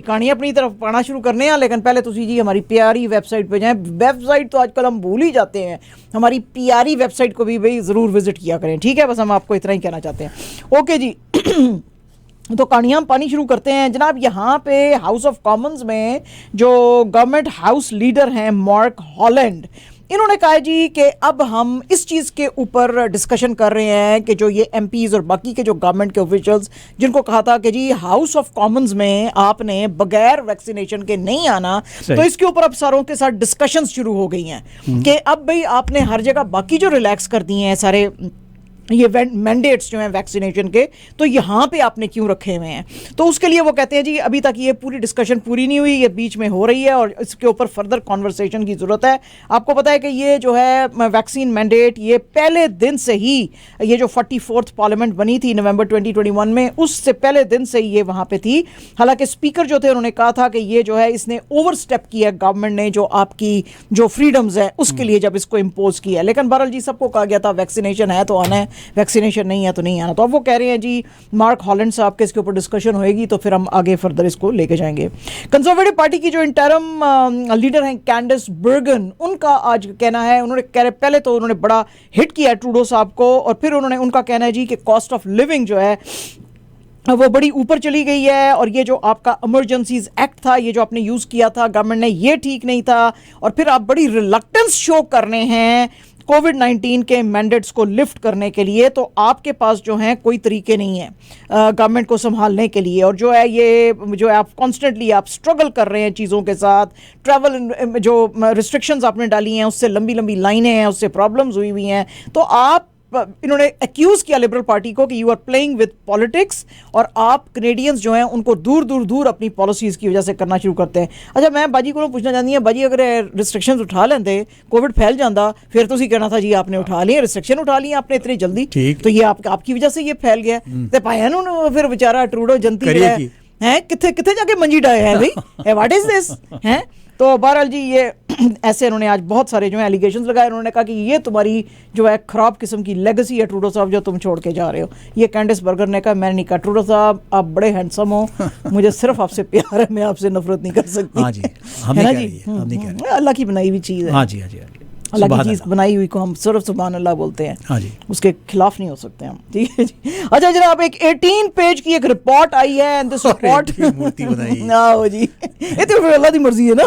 कहानी अपनी तरफ पढ़ना शुरू करने हैं, लेकिन पहले तो जी हमारी प्यारी वेबसाइट पे जाएं। वेबसाइट तो आजकल हम भूल ही जाते हैं, हमारी प्यारी वेबसाइट को भी भाई ज़रूर विजिट किया करें, ठीक है। बस हम आपको इतना ही कहना चाहते हैं। ओके जी तो कहानियाँ हम पानी शुरू करते हैं जनाब। यहाँ पे हाउस ऑफ कॉमन्स में जो गवर्नमेंट हाउस लीडर हैं मार्क हॉलैंड, इन्होंने कहा जी कि अब हम इस चीज़ के ऊपर डिस्कशन कर रहे हैं कि जो ये एमपीज़ और बाकी के जो गवर्नमेंट के ऑफिशियल्स जिनको कहा था कि जी हाउस ऑफ कॉमन्स में आपने बगैर वैक्सीनेशन के नहीं आना, तो इसके ऊपर अब सारों के साथ डिस्कशंस शुरू हो गई हैं कि अब भाई आपने हर जगह बाकी जो रिलैक्स कर दिए हैं सारे ये मैंडेट्स जो हैं वैक्सीनेशन के, तो यहाँ पे आपने क्यों रखे हुए हैं। तो उसके लिए वो कहते हैं जी अभी तक ये पूरी डिस्कशन पूरी नहीं हुई, ये बीच में हो रही है और इसके ऊपर फर्दर कॉन्वर्सेशन की ज़रूरत है। आपको पता है कि ये जो है वैक्सीन मैंडेट ये पहले दिन से ही, ये जो 44th पार्लियामेंट बनी थी नवंबर 2021 में, उससे पहले दिन से ही ये वहाँ पर थी। हालांकि स्पीकर जो थे उन्होंने कहा था कि ये जो है इसने ओवर स्टेप किया गवर्नमेंट ने जो आपकी जो फ्रीडम्स है उसके लिए जब इसको इम्पोज किया। लेकिन बहरहाल जी सबको कहा गया था वैक्सीनेशन है तो आना है, वैक्सीनेशन नहीं है तो नहीं आना। तो अब वो कह रहे हैं जी मार्क हॉलैंड साहब के इसके ऊपर डिस्कशन होएगी तो फिर हम आगे फर्दर इसको लेके जाएंगे। कंजर्वेटिव पार्टी की जो इंटरम लीडर हैं कैंडिस बर्गन, उनका आज कहना है, उन्होंने पहले तो उन्होंने बड़ा हिट किया ट्रूडो साहब को और फिर उनका कहना है जी कि कॉस्ट ऑफ लिविंग जो है वो बड़ी ऊपर चली गई है और ये जो आपका इमरजेंसीज एक्ट था, ये जो आपने यूज़ किया था गवर्नमेंट ने, ये ठीक नहीं था और फिर आप बड़ी रिलक्टेंस शो कर रहे हैं कोविड-19 के मैंडेट्स को लिफ्ट करने के लिए। तो आपके पास जो है कोई तरीके नहीं है गवर्नमेंट को संभालने के लिए और जो है ये जो है आप कॉन्स्टेंटली आप स्ट्रगल कर रहे हैं चीज़ों के साथ। ट्रैवल जो रिस्ट्रिक्शंस आपने डाली हैं उससे लंबी लंबी लाइनें हैं, उससे प्रॉब्लम्स हुई हुई हैं। तो आप इन्होंने एक्यूज़ किया लिबरल पार्टी को कि you are playing with politics और आप कनेडियंस जो हैं उनको दूर दूर दूर अपनी पॉलिसीज़ की वजह से करना शुरू करते हैं। अच्छा मैं बाजी को पूछना चाहती हूँ, बाजी अगर रिस्ट्रिक्शंस उठा लेंदे कोविड फैल जाता फिर तो कहना था जी आपने उठा लिए रिस्ट्रिक्शन, उठा लिए आपने इतनी जल्दी, तो ये आपकी वजह से ये फैल गया। तो पाया फिर बेचारा ट्रूडो जनती है कितने कितने जाके मंजी डाए है भाई, व्हाट इज दिस है। तो बहरहाल जी ये ऐसे उन्होंने आज बहुत सारे जो है एलिगेशंस लगाए। उन्होंने कहा कि ये तुम्हारी जो है ख़राब किस्म की लेगेसी है ट्रूडो साहब जो तुम छोड़ के जा रहे हो। ये कैंडिस बर्गर ने कहा, मैंने नहीं कहा। ट्रूडो साहब आप बड़े हैंडसम हो, मुझे सिर्फ आपसे प्यार है, मैं आपसे नफरत नहीं कर सकती। हाँ जी, हम नहीं कह रही है, अल्लाह की बनाई हुई चीज़ है। हाँ जी, हाँ जी, अल्लाह की चीज़ बनाई हुई को हम सिर्फ सुभान अल्लाह बोलते हैं। हाँ जी, उसके खिलाफ नहीं हो सकते हम, ठीक है जी। अच्छा जनाब एक 18 पेज की एक रिपोर्ट आई है एंड दिस रिपोर्ट मूर्ति बनाई ना हो जी, ये तो फिर अल्लाह की मर्जी है ना।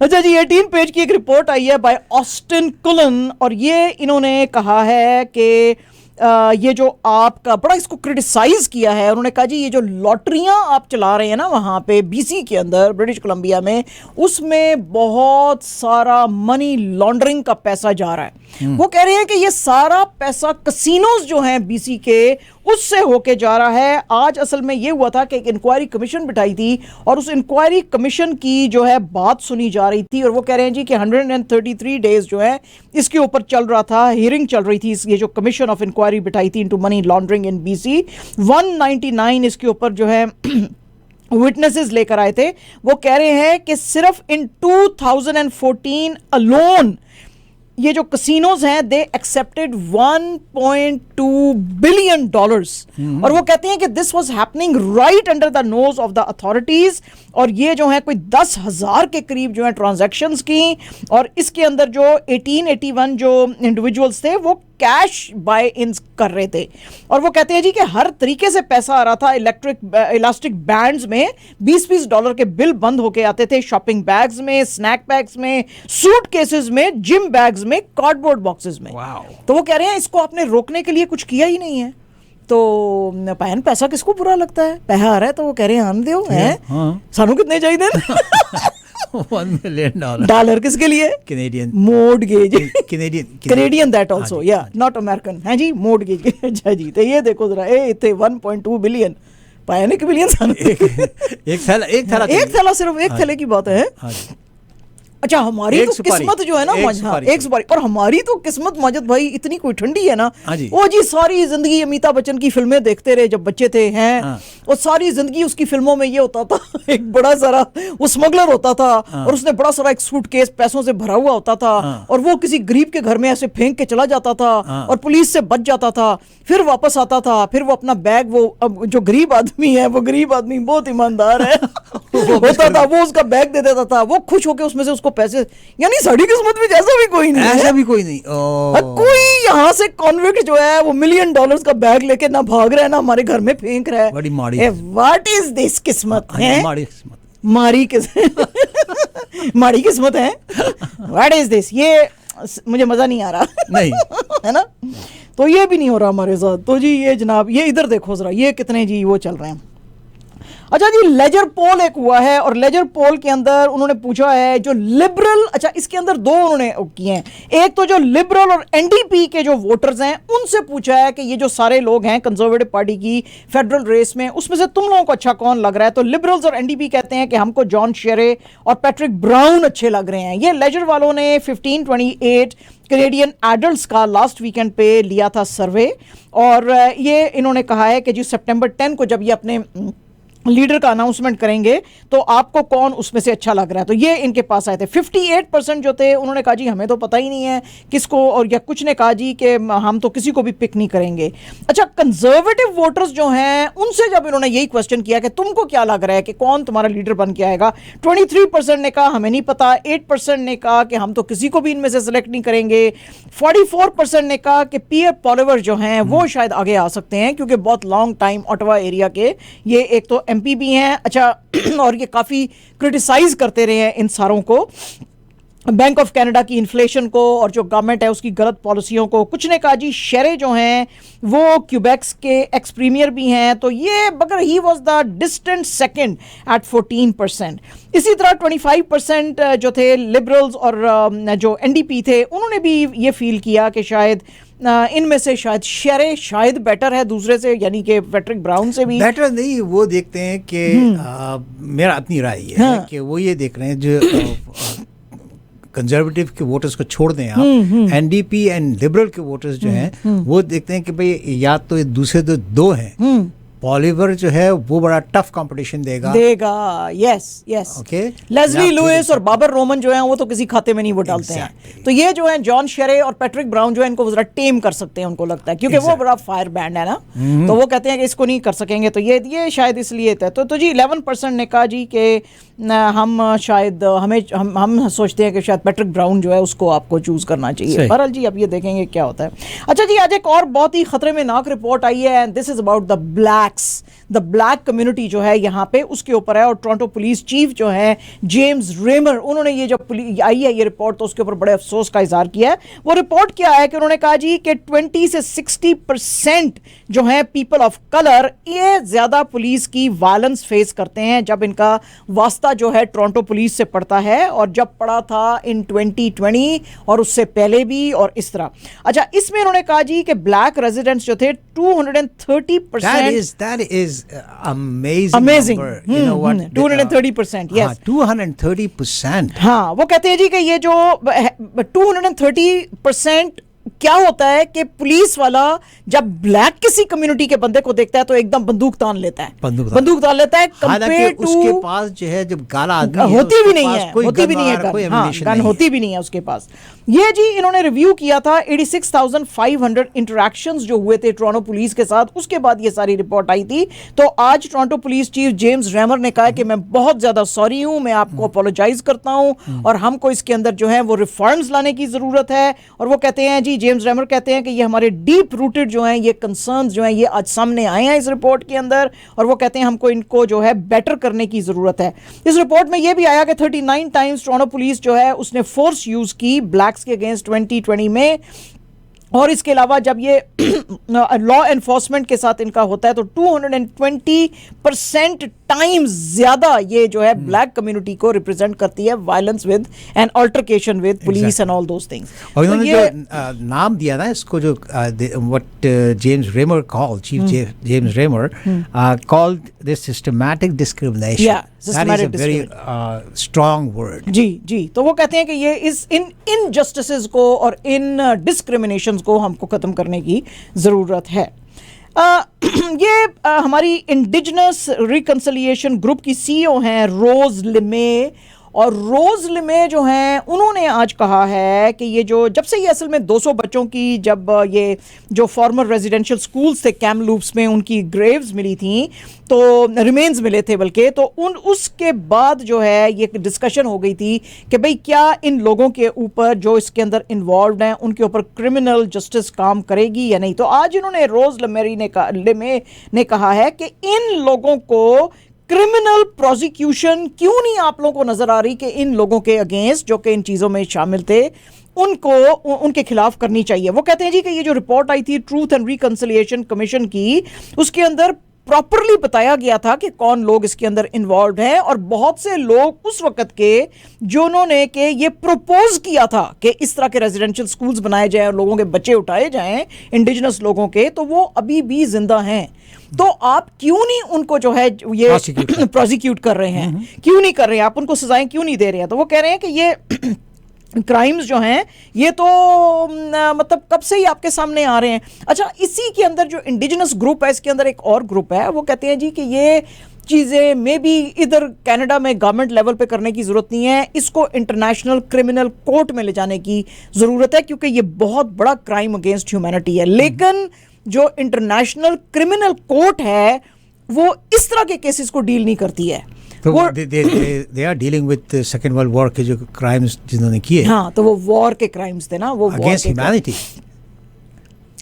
अच्छा जी 18 पेज की एक रिपोर्ट आई है बाय ऑस्टिन कुलन और ये इन्होंने कहा है कि ये जो आपका बड़ा इसको क्रिटिसाइज किया है। उन्होंने कहा जी ये जो लॉटरियां आप चला रहे हैं ना वहाँ पे बीसी के अंदर ब्रिटिश कोलंबिया में, उसमें बहुत सारा मनी लॉन्ड्रिंग का पैसा जा रहा है। वो कह रहे हैं कि ये सारा पैसा कसिनोज जो हैं बीसी के उससे होके जा रहा है। आज असल में ये हुआ था कि एक इंक्वायरी कमीशन बिठाई थी और उस इंक्वायरी कमीशन की जो है बात सुनी जा रही थी और वो कह रहे हैं जी कि 133 डेज जो है इसके ऊपर चल रहा था, हियरिंग चल रही थी। ये जो कमीशन ऑफ इंक्वायरी बिठाई थी इनटू मनी लॉन्ड्रिंग इन बीसी, 199 इसके ऊपर जो है विटनेसेस लेकर आए थे। वो कह रहे हैं कि सिर्फ इन 2014 अलोन ये जो कसिनोज हैं दे एक्सेप्टेड 1.2 बिलियन डॉलर्स और वो कहते हैं कि this was happening right under the nose of the authorities और ये जो है कोई 10,000 के करीब जो है ट्रांजैक्शंस की और इसके अंदर जो 1881 जो इंडिविजुअल्स थे वो कैश बाय इन कर रहे थे और वो कहते हैं जी कि हर तरीके से पैसा आ रहा था। इलास्टिक बैंड्स में 20-20 डॉलर के बिल बंद होके आते थे, शॉपिंग बैग्स में, स्नैक बैग्स में, सूट केसेस में, जिम बैग्स में, कार्डबोर्ड बॉक्सेस में। तो वो कह रहे हैं इसको आपने रोकने के लिए कुछ किया ही नहीं है। तो पैसा किसको बुरा लगता है, पैसा आ रहा है तो वो कह रहे हैं आन दो है सानू कितने चाहिए $1 million डॉलर किसके लिए, Canadian mortgage, Canadian that also या नॉट अमेरिकन है जी, मोर्टगेज। अच्छा जी तो ये देखो जरा ए इतने 1.2 बिलियन पाया नहीं कि बिलियन एक थैला सिर्फ एक थैले की बात है। अच्छा हमारी एक तो सुपारी, किस्मत जो है ना एक हाँ, सुपारी। एक सुपारी। और हमारी तो किस्मत माजिद भाई इतनी कोई ठंडी है ना, हाँ जी। वो जी सारी जिंदगी अमिताभ बच्चन की फिल्में देखते रहे जब बच्चे थे हैं, हाँ। और सारी जिंदगी उसकी फिल्मों में ये होता था एक बड़ा सारा वो स्मगलर होता था, हाँ। और उसने बड़ा सारा एक सूटकेस पैसों से भरा हुआ होता था, हाँ। और वो किसी गरीब के घर में ऐसे फेंक के चला जाता था, हाँ। और पुलिस से बच जाता था, फिर वापस आता था, फिर वो अपना बैग वो अब जो गरीब आदमी है, वो गरीब आदमी बहुत ईमानदार है होता था, वो उसका बैग दे देता था, वो खुश होके उसमें से उसको पैसे, यानी साड़ी किस्मत में जैसा भी कोई नहीं ऐसा है। भी कोई नहीं। कोई यहाँ से कॉन्विक्ट जो है वो $1 मिलियन का बैग लेके ना भाग रहा है ना हमारे घर में फेंक रहा है। बड़ी माड़ी व्हाट इज दिस किस्मत है, हमारी किस्मत। मारी माड़ी किस्मत है। व्हाट इज दिस, ये मुझे मजा नहीं आ रहा नहीं है ना, तो ये भी नहीं हो रहा हमारे साथ। तो जी ये जनाब ये इधर देखो जरा, ये कितने जी वो चल रहे हैं। अच्छा जी लेजर पोल एक हुआ है, और लेजर पोल के अंदर उन्होंने पूछा है जो लिबरल, अच्छा इसके अंदर दो उन्होंने किए हैं, एक तो जो लिबरल और एनडीपी के जो वोटर्स हैं उनसे पूछा है कि ये जो सारे लोग हैं कंजर्वेटिव पार्टी की फेडरल रेस में, उसमें से तुम लोगों को अच्छा कौन लग रहा है। तो लिबरल्स और एनडीपी कहते हैं कि हमको जॉन शेरे और पैट्रिक ब्राउन अच्छे लग रहे हैं। ये लेजर वालों ने 1528 कैनेडियन एडल्ट्स का लास्ट वीकेंड पे लिया था सर्वे, और ये इन्होंने कहा है कि जी सितंबर 10 को जब ये अपने लीडर का अनाउंसमेंट करेंगे तो आपको कौन उसमें से अच्छा लग रहा है। तो ये इनके पास आए थे। 58% जो थे उन्होंने कहा जी हमें तो पता ही नहीं है किसको, और या कुछ ने कहा जी कि हम तो किसी को भी पिक नहीं करेंगे। अच्छा कंजर्वेटिव वोटर्स जो हैं उनसे जब इन्होंने यही क्वेश्चन किया कि तुमको क्या लग रहा है कि कौन तुम्हारा लीडर बन के आएगा, 23% ने कहा हमें नहीं पता, 8% ने कहा कि हम तो किसी को भी इनमें से सिलेक्ट नहीं करेंगे, 44% ने कहा कि पियर पॉलिवर जो हैं वो शायद आगे आ सकते हैं क्योंकि बहुत लॉन्ग टाइम ऑटवा एरिया के ये एक तो एमपी भी हैं। अच्छा और ये काफ़ी क्रिटिसाइज करते रहे हैं इन सारों को, बैंक ऑफ कनाडा की इन्फ्लेशन को और जो गवर्नमेंट है उसकी गलत पॉलिसियों को। कुछ ने कहा जी शेरे जो हैं वो क्यूबेक्स के एक्स प्रीमियर भी हैं, तो ये मगर ही was the distant second at 14%। इसी तरह 25% जो थे लिबरल्स और जो एनडीपी थे उन्होंने भी ये फील किया कि शायद इनमें से शायद शेरे शायद बेटर है दूसरे से, यानी कि पैट्रिक ब्राउन से भी बेटर नहीं। वो देखते हैं कि मेरा अपनी राय ये है कि वो ये देख रहे हैं जो कंजर्वेटिव के वोटर्स को छोड़ दें आप, एनडीपी एंड लिबरल के वोटर्स जो हैं वो देखते हैं कि भाई या तो ये दूसरे दो हैं, पॉलिवर जो है वो बड़ा टफ कंपटीशन देगा। Yes yes okay. Leslie Lewis और बाबर रोमन जो हैं वो तो किसी खाते में नहीं वोट डालते हैं, तो ये जो है जॉन शेरे और पैट्रिक ब्राउन जो है इनको जरा टेम कर सकते हैं उनको लगता है, क्योंकि वो बड़ा फायर बैंड है ना, तो वो कहते हैं कि इसको नहीं कर सकेंगे, तो ये शायद इसलिए था। तो जी 11% ने कहा जी कि हम शायद हम सोचते हैं कि शायद पैट्रिक ब्राउन जो है उसको आपको चूज करना चाहिए। बहरहाल जी अब ये देखेंगे क्या होता है। अच्छा जी आज एक और बहुत ही खतरे में नाक रिपोर्ट आई है, this is about the black community जो है यहाँ पे उसके ऊपर है, और टोरंटो पुलिस चीफ जो है जेम्स रेमर उन्होंने ये जब आई है ये रिपोर्ट तो उसके ऊपर बड़े अफसोस का इजहार किया है। वो रिपोर्ट क्या है कि उन्होंने कहा जी कि 20 से 60% जो है पीपल ऑफ कलर ये ज्यादा पुलिस की वायलेंस फेस करते हैं जब इनका वास्ता जो है टोरंटो पुलिस से पड़ता है, और जब पड़ा था इन 2020 और उससे पहले भी और इस तरह। अच्छा इसमें उन्होंने कहा जी कि ब्लैक रेजिडेंट्स जो थे 230%। That is amazing number. You know what? 230%, yes. 230%. हाँ वो कहते हैं जी कि ये जो 230% क्या होता है कि पुलिस वाला जब ब्लैक किसी कम्युनिटी के बंदे को देखता है तो एकदम बंदूक तान लेता है, बंदूक तान लेता है। हालांकि उसके पास जो है जब काला आदमी होती भी नहीं है, होती भी नहीं है गन होती भी नहीं है उसके पास। ये जी इन्होंने रिव्यू किया था 86,500 इंटरैक्शंस जो हुए थे टोरंटो पुलिस के साथ, उसके बाद ये सारी रिपोर्ट आई थी। तो आज Toronto police chief James Ramer ने कहा कि मैं बहुत ज्यादा सॉरी हूं, मैं आपको अपोलोजाइज करता हूं और हमको इसके अंदर जो है वो रिफॉर्म्स लाने की जरूरत है। और वो कहते हैं जी जेम्स रेमर कहते हैं कि ये हमारे डीप रूटेड जो हैं ये कंसर्न्स जो हैं ये आज सामने आए हैं इस रिपोर्ट के अंदर, और वो कहते हैं हमको इनको जो है बेटर करने की जरूरत है। इस रिपोर्ट में ये भी आया कि 39 टाइम्स टोरंटो पुलिस जो है उसने फोर्स यूज की ब्लैक्स के अगेंस्ट 2020 में, और इसके अलावा जब ये लॉ एनफोर्समेंट के साथ इनका होता है तो 220% टाइम्स ज्यादा ये जो है ब्लैक कम्युनिटी को रिप्रेजेंट करती है violence with and altercation with police and all those things. और इन्होंने जो नाम दिया ना इसको जो what James Ramer called chief James Ramer called this systematic discrimination. Yeah, systematic that is a very strong word. जी, तो वो कहते हैं कि ये इस इनजस्टिसेस को और इन डिस्क्रिमिनेशंस को हमको ख़त्म करने की ज़रूरत है। ये हमारी इंडिजिनस रिकन्सिलिएशन ग्रुप की CEO हैं रोज लिमे, और रोज लिमे जो हैं उन्होंने आज कहा है कि ये जब से ये असल में 200 बच्चों की जब ये जो फॉर्मर रेजिडेंशियल स्कूल्स थे कैमलूप्स में उनकी ग्रेव्स मिली थी, तो रिमेन्स मिले थे बल्कि, तो उसके बाद जो है ये डिस्कशन हो गई थी कि भाई क्या इन लोगों के ऊपर जो इसके अंदर इन्वॉल्व हैं उनके ऊपर क्रिमिनल जस्टिस काम करेगी या नहीं। तो आज इन्होंने रोज लिमे ने कहा है कि इन लोगों को क्रिमिनल प्रोसिक्यूशन क्यों नहीं आप लोगों को नजर आ रही कि इन लोगों के अगेंस्ट जो कि इन चीज़ों में शामिल थे उनके खिलाफ करनी चाहिए। वो कहते हैं जी कि ये जो रिपोर्ट आई थी ट्रूथ एंड रिकन्सिलिएशन कमीशन की, उसके अंदर प्रॉपरली बताया गया था कि कौन लोग इसके अंदर इन्वॉल्व हैं, और बहुत से लोग उस वक्त के जिन्होंने के ये प्रपोज किया था कि इस तरह के रेजिडेंशियल स्कूल्स बनाए जाएं और लोगों के बच्चे उठाए जाएं इंडिजिनस लोगों के, तो वो अभी भी जिंदा हैं। तो आप क्यों नहीं उनको जो है ये प्रोसिक्यूट कर रहे हैं, क्यों नहीं कर रहे हैं, आप उनको सजाएं क्यों नहीं दे रहे हैं? तो वो कह रहे हैं कि ये क्राइम्स जो हैं ये तो मतलब कब से ही आपके सामने आ रहे हैं। अच्छा, इसी के अंदर जो इंडिजिनस ग्रुप है इसके अंदर एक और ग्रुप है, वो कहते हैं जी कि ये चीज़ें मे बी इधर कनाडा में गवर्नमेंट लेवल पे करने की ज़रूरत नहीं है, इसको इंटरनेशनल क्रिमिनल कोर्ट में ले जाने की ज़रूरत है, क्योंकि ये बहुत बड़ा क्राइम अगेंस्ट ह्यूमैनिटी है। लेकिन जो इंटरनेशनल क्रिमिनल कोर्ट है वो इस तरह के केसेस को डील नहीं करती है। तो they are dealing with second world war के जो क्राइम्स जिन्होंने किए, हाँ, तो वो वॉर के क्राइम्स थे ना, वो अगेंस्ट ह्यूमैनिटी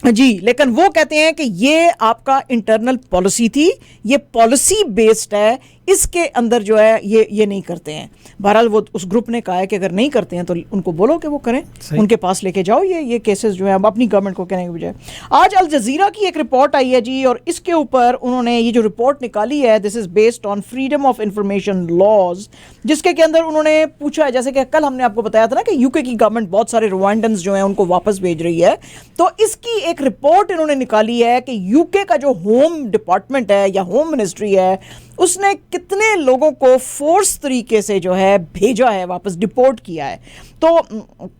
जी। लेकिन वो कहते हैं कि ये आपका इंटरनल पॉलिसी थी, ये पॉलिसी बेस्ड है, इसके अंदर जो है ये नहीं करते हैं। बहरहाल वो उस ग्रुप ने कहा है कि अगर नहीं करते हैं तो उनको बोलो कि वो करें, उनके पास लेके जाओ ये केसेस जो है अपनी गवर्नमेंट को कहने के बजाय। आज अल जजीरा की एक रिपोर्ट आई है जी, और इसके ऊपर उन्होंने ये जो रिपोर्ट निकाली है, this is based on freedom of information laws, जिसके के अंदर उन्होंने पूछा है, जैसे कि कल हमने आपको बताया था ना कि यूके की गवर्नमेंट बहुत सारे रुवांडन्स जो हैं उनको वापस भेज रही है, तो इसकी एक रिपोर्ट इन्होंने निकाली है कि यूके का जो होम डिपार्टमेंट है या होम मिनिस्ट्री है उसने कितने लोगों को फोर्स तरीके से जो है भेजा है, वापस डिपोर्ट किया है। तो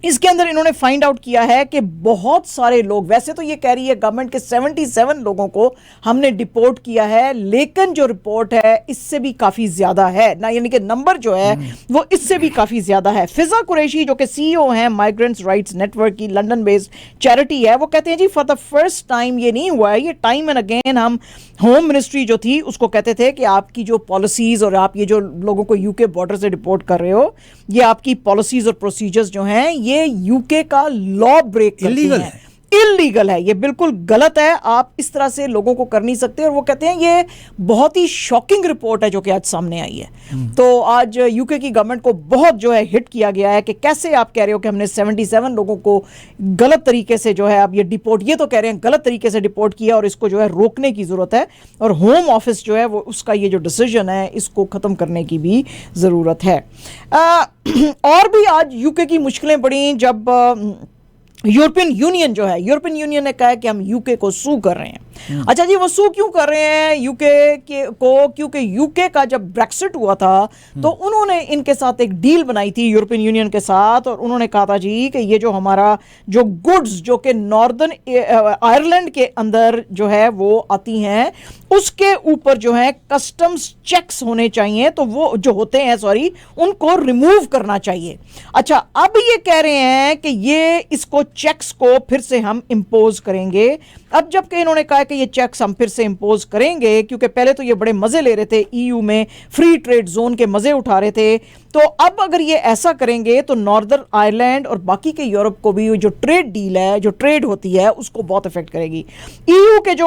इसके अंदर इन्होंने फाइंड आउट किया है कि बहुत सारे लोग, वैसे तो ये कह रही है गवर्नमेंट के 77 लोगों को हमने डिपोर्ट किया है, लेकिन जो रिपोर्ट है इससे भी काफ़ी ज़्यादा है ना, यानी कि नंबर जो है वो इससे भी काफ़ी ज़्यादा है। फिजा कुरैशी जो कि CEO हैं माइग्रेंट्स राइट्स नेटवर्क की लंदन बेस्ड चैरिटी है, वो कहते हैं जी फॉर द फर्स्ट टाइम ये नहीं हुआ है, ये टाइम एंड अगेन हम होम मिनिस्ट्री जो थी उसको कहते थे कि आपकी जो पॉलिसीज़ और आप ये जो लोगों को यूके बॉर्डर से डिपोर्ट कर रहे हो, ये आपकी पॉलिसीज़ और प्रोसीजर्स जो हैं ये यूके का लॉ ब्रेक करती हैं, इल्लीगल है, ये बिल्कुल गलत है, आप इस तरह से लोगों को कर नहीं सकते। और वो कहते हैं ये बहुत ही शॉकिंग रिपोर्ट है जो कि आज सामने आई है। तो आज यूके की गवर्नमेंट को बहुत जो है हिट किया गया है कि कैसे आप कह रहे हो कि हमने 77 लोगों को गलत तरीके से जो है आप ये डिपोर्ट, ये तो कह रहे हैं गलत तरीके से डिपोर्ट किया और इसको जो है रोकने की ज़रूरत है, और होम ऑफिस जो है वो उसका ये जो डिसीजन है इसको ख़त्म करने की भी ज़रूरत है। और भी आज यूके की मुश्किलें बढ़ी जब यूरोपियन यूनियन जो है, यूरोपियन यूनियन ने कहा है कि हम यूके को सू कर रहे हैं। अच्छा जी, वो सू क्यों कर रहे हैं यूके को? क्योंकि यूके का जब ब्रेक्सिट हुआ था तो उन्होंने इनके साथ एक डील बनाई थी यूरोपियन यूनियन के साथ, और उन्होंने कहा था जी कि ये जो हमारा जो गुड्स जो कि नॉर्दर्न आयरलैंड के अंदर जो है वो आती हैं उसके ऊपर जो है कस्टम्स चेक्स होने चाहिए, तो वो जो होते हैं उनको रिमूव करना चाहिए। अच्छा, अब ये कह रहे हैं कि ये इसको चेक्स को फिर से हम इंपोज करेंगे। अब जबकि इन्होंने कहा कि ये चेक्स हम फिर से इंपोज करेंगे, क्योंकि पहले तो ये बड़े मजे ले रहे थे, EU में फ्री ट्रेड जोन के मजे उठा रहे थे, तो अब अगर ये ऐसा करेंगे तो नॉर्दर्न आयरलैंड और बाकी के यूरोप को भी जो ट्रेड डील है, जो ट्रेड होती है, उसको बहुत इफेक्ट करेगी। EU के जो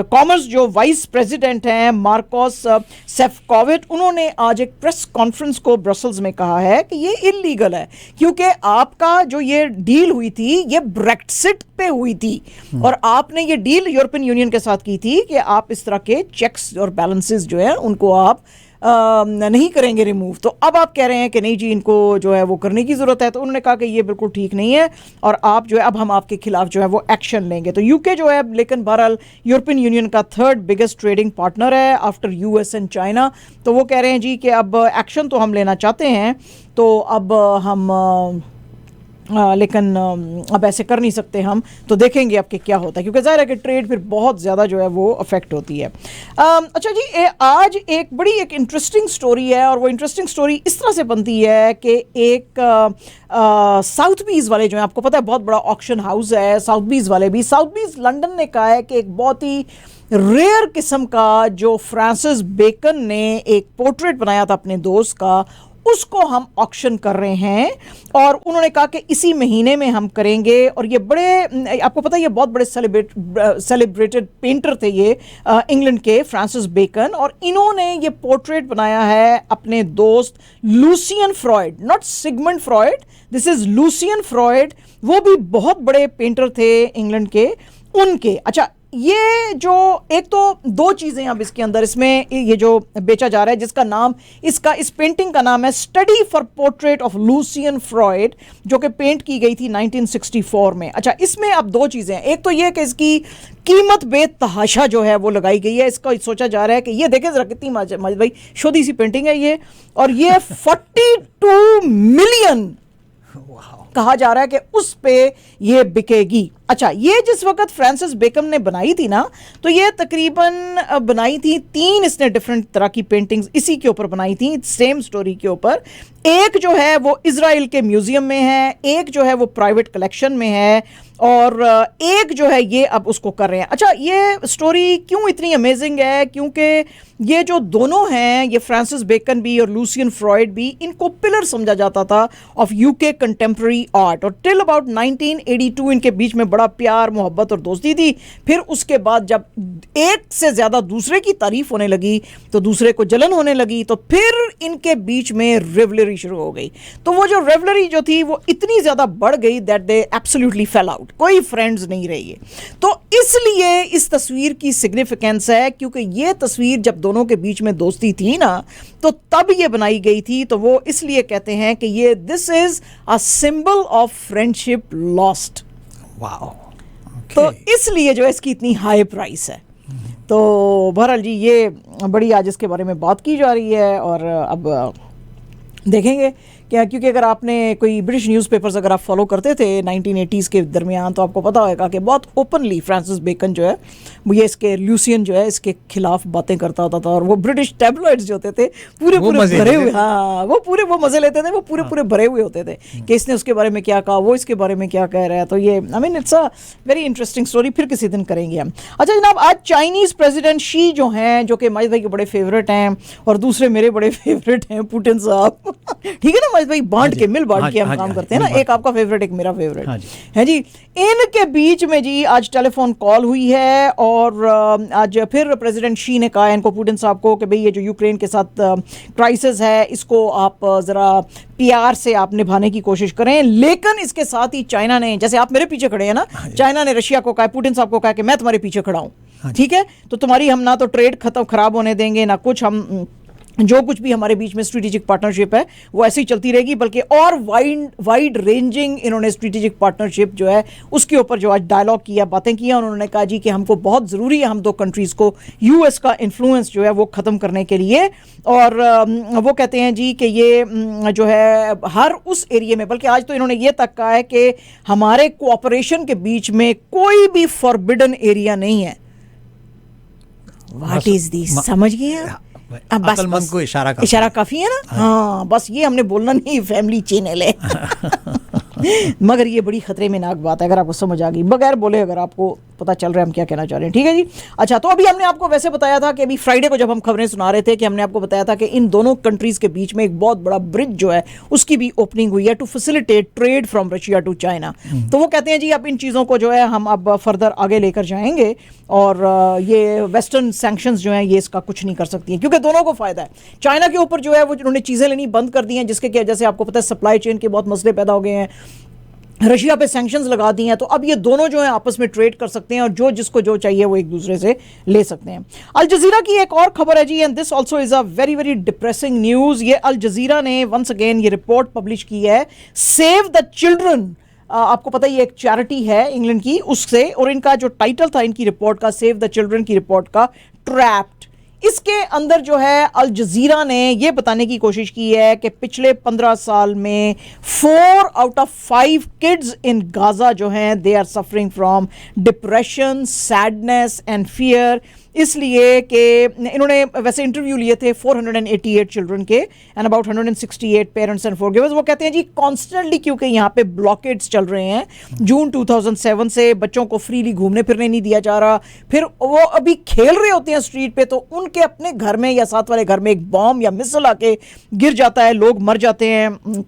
कॉमर्स जो वाइस प्रेसिडेंट हैं मार्कोस सेफकोविच, उन्होंने आज एक प्रेस कॉन्फ्रेंस को ब्रसल्स में कहा है कि ये इलीगल है, क्योंकि आपका जो ये डील हुई थी ये ब्रेक्सिट पे हुई थी, और आपने ये डील यूरोपियन यूनियन के साथ की थी कि आप इस तरह के चेक्स और बैलेंसेस जो है उनको आप नहीं करेंगे रिमूव। तो अब आप कह रहे हैं कि नहीं जी इनको जो है वो करने की ज़रूरत है। तो उन्होंने कहा कि ये बिल्कुल ठीक नहीं है और आप जो है अब हम आपके खिलाफ जो है वो एक्शन लेंगे। तो यूके जो है लेकिन बहरहाल यूरोपियन यूनियन का थर्ड बिगेस्ट ट्रेडिंग पार्टनर है आफ्टर यूएस एंड चाइना। तो वो कह रहे हैं जी कि अब एक्शन तो हम लेना चाहते हैं, तो अब हम लेकिन अब ऐसे कर नहीं सकते हम, तो देखेंगे अब कि क्या होता है, क्योंकि ज़ाहिर है कि ट्रेड फिर बहुत ज़्यादा जो है वो अफेक्ट होती है। अच्छा जी, आज एक बड़ी एक इंटरेस्टिंग स्टोरी है और वो इंटरेस्टिंग स्टोरी इस तरह से बनती है कि एक साउथबीज़ वाले जो हैं, आपको पता है बहुत बड़ा ऑक्शन हाउस है साउथबीज़ वाले भी, साउथबीज़ लंदन ने कहा है कि एक बहुत ही रेयर किस्म का जो फ्रांसिस बेकन ने एक पोर्ट्रेट बनाया था अपने दोस्त का, उसको हम ऑक्शन कर रहे हैं। और उन्होंने कहा कि इसी महीने में हम करेंगे। और ये बड़े, आपको पता है ये बहुत बड़े सेलिब्रेटेड पेंटर थे ये इंग्लैंड के, फ्रांसिस बेकन, और इन्होंने ये पोर्ट्रेट बनाया है अपने दोस्त Lucien Freud, not Sigmund Freud, this is Lucien Freud. वो भी बहुत बड़े पेंटर थे इंग्लैंड के, उनके। अच्छा, ये जो एक तो दो चीज़ें अब इसके अंदर, इसमें ये जो बेचा जा रहा है जिसका नाम, इसका इस पेंटिंग का नाम है study for portrait of Lucien Freud, जो कि पेंट की गई थी 1964 में। अच्छा, इसमें अब दो चीज़ें हैं, एक तो ये कि इसकी कीमत बेतहाशा जो है वो लगाई गई है। इसका सोचा जा रहा है कि ये देखें जरा कितनी माजिद भाई शोधी सी पेंटिंग है ये, और ये 42 मिलियन कहा जा रहा है कि उस पे ये बिकेगी। अच्छा, ये जिस वक्त फ्रांसिस बेकन ने बनाई थी ना, तो ये तकरीबन बनाई थी 3 इसने डिफरेंट तरह की पेंटिंग्स इसी के ऊपर बनाई थी, सेम स्टोरी के ऊपर। एक जो है वो इजराइल के म्यूजियम में है, एक जो है वो प्राइवेट कलेक्शन में है, और एक जो है ये अब उसको कर रहे हैं। अच्छा, ये स्टोरी क्यों इतनी अमेजिंग है, क्योंकि ये जो दोनों हैं, ये फ्रांसिस बेकन भी और लूसियन फ्रॉयड भी, इनको पिलर समझा जाता था ऑफ यूके कंटेम्प्रेरी आर्ट, और टिल अबाउट 1982 इनके बीच में बड़ा प्यार मोहब्बत और दोस्ती थी। फिर उसके बाद जब एक से ज़्यादा दूसरे की तारीफ होने लगी तो दूसरे को जलन होने लगी, तो फिर इनके बीच में रिवलरी शुरू हो गई। तो वो जो रिवलरी जो थी वो इतनी ज़्यादा बढ़ गई that they absolutely fail out, कोई फ्रेंड्स नहीं रही है। तो इसलिए इस तस्वीर की सिग्निफिकेंस है, क्योंकि ये तस्वीर जब दोनों के बीच में दोस्ती थी ना, तो तब ये बनाई गई थी। तो वो इसलिए कहते हैं कि ये this is a symbol of friendship lost. Wow. तो इसलिए जो है इसकी इतनी हाई प्राइस है। तो बहरहाल जी ये बड़ी आज इसके बारे में बात की जा रही है, और अब देखेंगे क्या, क्योंकि अगर आपने कोई ब्रिटिश न्यूज़पेपर्स अगर आप फॉलो करते थे 1980s के दरमियान, तो आपको पता होगा कि बहुत ओपनली फ्रांसिस बेकन जो है वो ये इसके लूसियन जो है इसके खिलाफ बातें करता होता था। और वो ब्रिटिश टैबलॉइड्स जो होते थे पूरे भरे हुए, हाँ वो मज़े लेते थे, वो पूरे भरे हुए होते थे कि इसने उसके बारे में क्या कहा, वो इसके बारे में क्या कह रहा है। तो ये I mean it's a very interesting story, फिर किसी दिन करेंगे हम। अच्छा जनाब, आज चाइनीज़ प्रेसिडेंट शी जो हैं, जो कि माजिद भाई के बड़े फेवरेट हैं और दूसरे मेरे बड़े फेवरेट हैं पुतिन साहब ठीक है ना माजिद भाई, बांट के हम काम करते हैं ना, एक आपका फेवरेट एक मेरा फेवरेट है जी। इनके बीच में जी आज टेलीफोन कॉल हुई है, और आज फिर प्रेसिडेंट शी ने कहा इनको, पुतिन साहब को, कि भाई ये जो यूक्रेन के साथ क्राइसिस है इसको आप ज़रा प्यार से आप निभाने की कोशिश करें। लेकिन इसके साथ ही चाइना ने, जैसे आप मेरे पीछे खड़े हैं ना, चाइना ने रशिया को कहा, पुतिन साहब को कहा कि मैं तुम्हारे पीछे खड़ा हूँ, ठीक है, तो तुम्हारी हम ना तो ट्रेड खराब होने देंगे ना कुछ, हम जो कुछ भी हमारे बीच में स्ट्रेटेजिक पार्टनरशिप है वो ऐसे ही चलती रहेगी, बल्कि और वाइड रेंजिंग इन्होंने स्ट्रेटेजिक पार्टनरशिप जो है उसके ऊपर जो आज डायलॉग किया, बातें किया। उन्होंने कहा जी कि हमको बहुत ज़रूरी है हम दो कंट्रीज़ को यूएस का इन्फ्लुएंस जो है वो ख़त्म करने के लिए। और वो कहते हैं जी कि ये जो है हर उस एरिया में, बल्कि आज तो इन्होंने ये तक कहा है कि हमारे कोऑपरेशन के बीच में कोई भी फॉरबिडन एरिया नहीं है। व्हाट इज़ दिस, समझ गए आप? अब बस को इशारा काफी है ना, हाँ बस ये हमने बोलना नहीं, फैमिली चैनल है मगर ये बड़ी खतरे में नाक बात है, अगर आपको समझ आ गई बगैर बोले, अगर आपको पता चल रहा है हम क्या कहना चाह रहे हैं, ठीक है जी। अच्छा, तो अभी हमने आपको वैसे बताया था कि अभी फ्राइडे को जब हम खबरें सुना रहे थे कि हमने आपको बताया था कि इन दोनों कंट्रीज़ के बीच में एक बहुत बड़ा ब्रिज जो है उसकी भी ओपनिंग हुई है to facilitate trade from Russia to China. तो वो कहते हैं जी अब इन चीज़ों को जो है हम अब फर्दर आगे लेकर जाएंगे, और ये वेस्टर्न सैंक्शंस जो हैं ये इसका कुछ नहीं कर सकती हैं, क्योंकि दोनों को फ़ायदा है। चाइना के ऊपर जो है वो उन्होंने चीज़ें लेनी बंद कर दी हैं, जिसके की वजह से आपको पता है सप्लाई चेन के बहुत मसले पैदा हो गए हैं। रशिया पे सैंक्शंस लगा दी हैं, तो अब ये दोनों जो हैं आपस में ट्रेड कर सकते हैं और जो जिसको जो चाहिए वो एक दूसरे से ले सकते हैं। अल जजीरा की एक और खबर है जी, and this also is a very very depressing news. ये अल जजीरा ने वंस अगेन ये रिपोर्ट पब्लिश की है, सेव द चिल्ड्रन। आपको पता ही एक चैरिटी है इंग्लैंड की, उससे, और इनका जो टाइटल था इनकी रिपोर्ट का, सेव द चिल्ड्रन की रिपोर्ट का, ट्रैप्ड। इसके अंदर जो है अल जजीरा ने ये बताने की कोशिश की है कि पिछले 15 साल में 4 out of 5 kids in Gaza जो हैं they are suffering from depression, sadness and fear. इसलिए कि इन्होंने वैसे इंटरव्यू लिए थे 488 चिल्ड्रन के एंड अबाउट 168 पेरेंट्स एंड फॉरगिवर्स। वो कहते हैं जी कॉन्स्टेंटली, क्योंकि यहाँ पे ब्लॉकेड्स चल रहे हैं जून 2007 से, बच्चों को फ्रीली घूमने फिरने नहीं दिया जा रहा, फिर वो अभी खेल रहे होते हैं स्ट्रीट पे तो उनके अपने घर में या साथ वाले घर में एक बॉम्ब या मिसाइल आके गिर जाता है, लोग मर जाते हैं,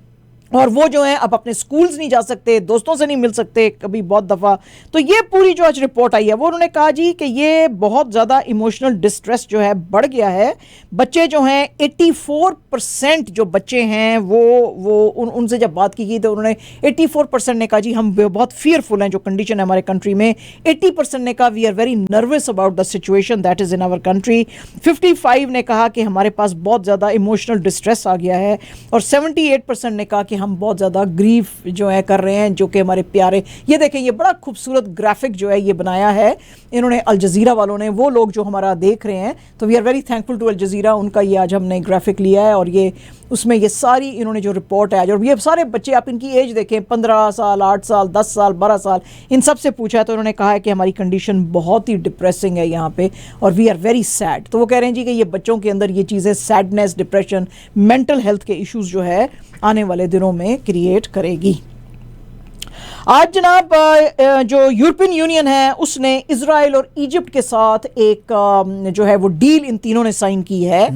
और वो जो है अब अपने स्कूल्स नहीं जा सकते, दोस्तों से नहीं मिल सकते कभी बहुत दफ़ा। तो ये पूरी जो आज रिपोर्ट आई है वो उन्होंने कहा जी कि ये बहुत ज़्यादा इमोशनल डिस्ट्रेस जो है बढ़ गया है। बच्चे जो हैं 84% जो बच्चे हैं वो उनसे जब बात की गई तो उन्होंने 84% ने कहा जी हम बहुत फियरफुल हैं जो कंडीशन है हमारे कंट्री में। 80% ने कहा we are very nervous about the situation that is in our country. 55 ने कहा कि हमारे पास बहुत ज़्यादा इमोशनल डिस्ट्रेस आ गया है, और 78% ने कहा कि हम बहुत ज़्यादा ग्रीफ जो है कर रहे हैं, जो कि हमारे प्यारे, ये देखें ये बड़ा खूबसूरत ग्राफिक जो है ये बनाया है इन्होंने अल जजीरा वालों ने। वो लोग जो हमारा देख रहे हैं तो we are very thankful to Al Jazeera, उनका ये आज हमने ग्राफिक लिया है, और ये उसमें ये सारी इन्होंने जो रिपोर्ट है आज, और ये सारे बच्चे आप इनकी एज देखें 15 साल, 8 साल, 10 साल, 12 साल, इन सब से पूछा है तो उन्होंने कहा है कि हमारी कंडीशन बहुत ही डिप्रेसिंग है यहाँ पे और वी आर वेरी सैड। तो वो कह रहे हैं जी कि ये बच्चों के अंदर ये चीज़ें सैडनेस, डिप्रेशन, मेंटल हेल्थ के इश्यूज जो है आने वाले दिनों में क्रिएट करेगी। आज जनाब जो यूरोपियन यूनियन है उसने इजराइल और इजिप्ट के साथ एक जो है वो डील इन तीनों ने साइन की है।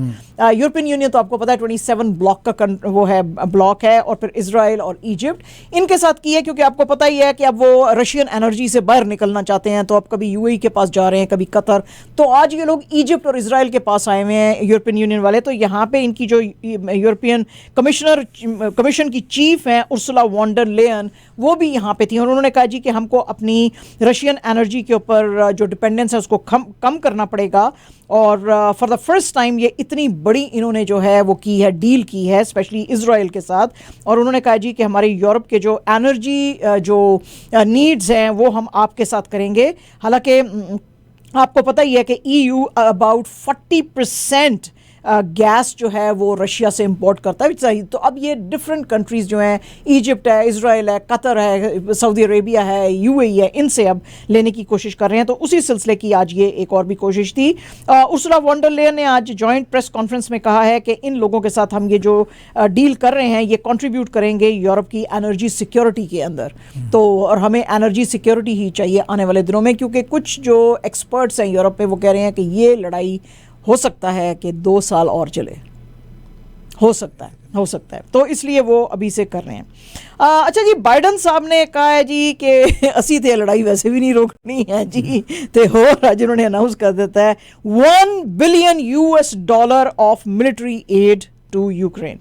यूरोपियन यूनियन तो आपको पता है 27 ब्लॉक का वो है ब्लॉक है, और फिर इजराइल और इजिप्ट इनके साथ की है, क्योंकि आपको पता ही है कि अब वो रशियन एनर्जी से बाहर निकलना चाहते हैं, तो अब कभी यूएई के पास जा रहे हैं, कभी कतर। तो आज ये लोग इजिप्ट और इजराइल के पास आए हुए हैं यूरोपियन यूनियन वाले। तो यहाँ पे इनकी जो यूरोपियन कमीशन की चीफ हैं उर्सुला वॉन डर लेयन, वो भी यहाँ पे थी, और उन्होंने कहा जी कि हमको अपनी रशियन एनर्जी के ऊपर जो डिपेंडेंस है उसको कम करना पड़ेगा, और फॉर द फर्स्ट टाइम ये इतनी बड़ी इन्होंने जो है वो की है, डील की है स्पेशली इजराइल के साथ। और उन्होंने कहा जी कि हमारे यूरोप के जो एनर्जी जो नीड्स हैं वो हम आपके साथ करेंगे। हालांकि आपको पता ही है कि EU अबाउट 40% गैस जो है वो रशिया से इंपोर्ट करता है। तो अब ये डिफरेंट कंट्रीज़ जो हैं, इजिप्ट है, इजराइल है, कतर है, सऊदी अरेबिया है, यूएई है, इनसे अब लेने की कोशिश कर रहे हैं। तो उसी सिलसिले की आज ये एक और भी कोशिश थी। उर्सुला वॉन डर लेयन ने आज जॉइंट प्रेस कॉन्फ्रेंस में कहा है कि इन लोगों के साथ हम ये जो डील कर रहे हैं ये कंट्रीब्यूट करेंगे यूरोप की एनर्जी सिक्योरिटी के अंदर। तो और हमें एनर्जी सिक्योरिटी ही चाहिए आने वाले दिनों में, क्योंकि कुछ जो एक्सपर्ट्स हैं यूरोप में वो कह रहे हैं कि ये लड़ाई हो सकता है कि 2 साल और चले, हो सकता है। तो इसलिए वो अभी से कर रहे हैं। अच्छा जी, बाइडन साहब ने कहा है जी कि असी थे लड़ाई वैसे भी नहीं रोकनी है जी, तो हो आज उन्होंने अनाउंस कर देता है $1 billion of military aid to Ukraine.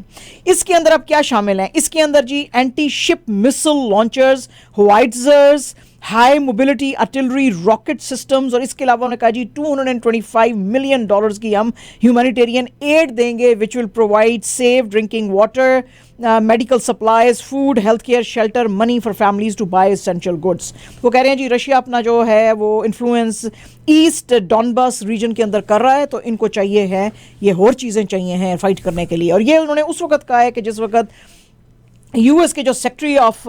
इसके अंदर अब क्या शामिल है? इसके अंदर जी anti ship missile launchers, howitzers, high mobility artillery rocket systems, और इसके अलावा उन्होंने कहा जी $225 मिलियन की हम ह्यूमैनिटेरियन एड देंगे which will provide safe drinking water, medical supplies, food, health care, shelter, money for families to buy essential goods. वो कह रहे हैं जी रशिया अपना जो है वो इन्फ्लुएंस ईस्ट डॉनबास रीजन के अंदर कर रहा है, तो इनको चाहिए है ये और चीज़ें चाहिए हैं फाइट करने के लिए। और ये उन्होंने उस वक्त कहा है कि जिस वक्त यूएस के जो सेक्रेटरी ऑफ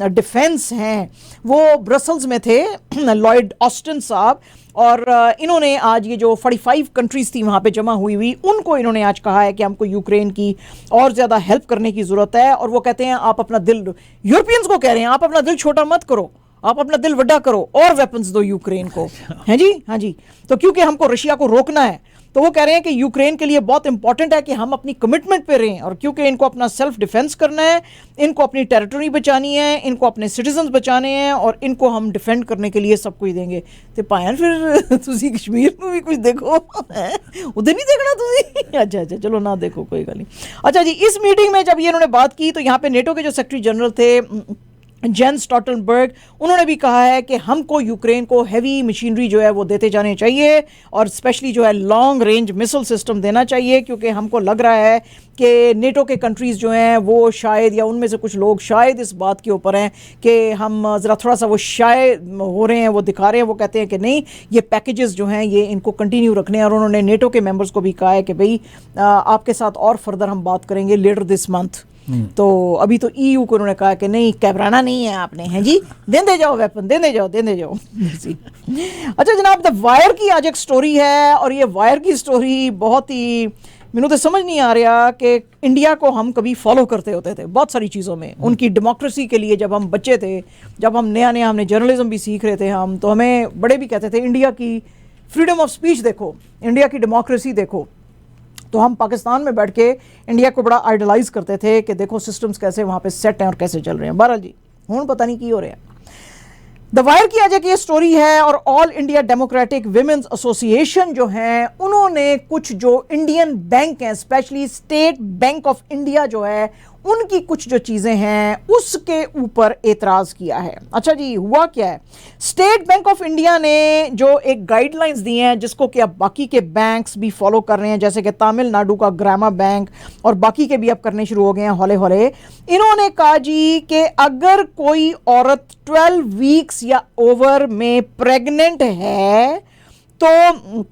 डिफेंस हैं वो ब्रसल्स में थे, लॉयड ऑस्टिन साहब, और इन्होंने आज ये जो 45 कंट्रीज़ थी वहाँ पे जमा हुई उनको इन्होंने आज कहा है कि हमको यूक्रेन की और ज़्यादा हेल्प करने की ज़रूरत है। और वो कहते हैं आप अपना दिल, यूरोपियंस को कह रहे हैं आप अपना दिल छोटा मत करो, आप अपना दिल बड़ा करो और वेपन्स दो यूक्रेन को, हैं जी, हाँ जी। तो क्योंकि हमको रशिया को रोकना है, तो वो कह रहे हैं कि यूक्रेन के लिए बहुत इंपॉर्टेंट है कि हम अपनी कमिटमेंट पे रहें, और क्योंकि इनको अपना सेल्फ डिफेंस करना है, इनको अपनी टेरिटरी बचानी है, इनको अपने सिटीजन्स बचाने हैं, और इनको हम डिफेंड करने के लिए सब कुछ देंगे। तो पायन फिर तुसी कश्मीर में भी कुछ देखो, उधर नहीं देखना तुसी? अच्छा चलो ना देखो, कोई गल नहीं। अच्छा जी, इस मीटिंग में जब ये इन्होंने बात की तो यहाँ पे नेटो के जो सेक्रेटरी जनरल थे जेन स्टॉल्टनबर्ग, उन्होंने भी कहा है कि हमको यूक्रेन को हैवी मशीनरी जो है वो देते जाने चाहिए और स्पेशली जो है लॉन्ग रेंज मिसाइल सिस्टम देना चाहिए, क्योंकि हमको लग रहा है कि नेटो के कंट्रीज़ जो हैं वो शायद, या उनमें से कुछ लोग शायद इस बात के ऊपर हैं कि हम ज़रा थोड़ा सा वो शायद हो रहे हैं, वो दिखा रहे हैं, वो कहते हैं कि नहीं ये पैकेजेस जो हैं ये इनको कंटिन्यू रखने हैं। और उन्होंने नेटो के मेंबर्स को भी कहा है कि भाई आपके साथ और फर्दर हम बात करेंगे लेटर दिस मंथ। तो अभी तो ईयू को उन्होंने कहा कि नहीं घबराना नहीं है आपने, हैं जी, देंदे जाओ वेपन, देंदे जाओ अच्छा जनाब, द वायर की आज एक स्टोरी है और ये वायर की स्टोरी बहुत ही, मैंने तो समझ नहीं आ रहा कि इंडिया को हम कभी फॉलो करते होते थे बहुत सारी चीज़ों में, उनकी डेमोक्रेसी के लिए। जब हम बच्चे थे, जब हम नया नया हमने जर्नलिज्म भी सीख रहे थे हम, तो हमें बड़े भी कहते थे इंडिया की फ्रीडम ऑफ स्पीच देखो, इंडिया की डेमोक्रेसी देखो। तो हम पाकिस्तान में बैठ के इंडिया को बड़ा आइडलाइज करते थे कि देखो सिस्टम्स कैसे वहाँ पे सेट हैं और कैसे चल रहे हैं। बहरहाल जी, हूँ पता नहीं की हो रहा है। द वायर की आज एक ये स्टोरी है और all India democratic women's association जो हैं उन्होंने कुछ जो इंडियन बैंक हैं, specially state bank of India जो है, उनकी कुछ जो चीज़ें हैं उसके ऊपर एतराज़ किया है। अच्छा जी, हुआ क्या है, स्टेट बैंक ऑफ इंडिया ने जो एक गाइडलाइंस दी हैं जिसको कि अब बाकी के बैंक्स भी फॉलो कर रहे हैं, जैसे कि तमिलनाडु का ग्रामा बैंक और बाकी के भी अब करने शुरू हो गए हैं हौले हौले। इन्होंने कहा जी कि अगर कोई औरत 12 वीक्स या ओवर में प्रेग्नेंट है तो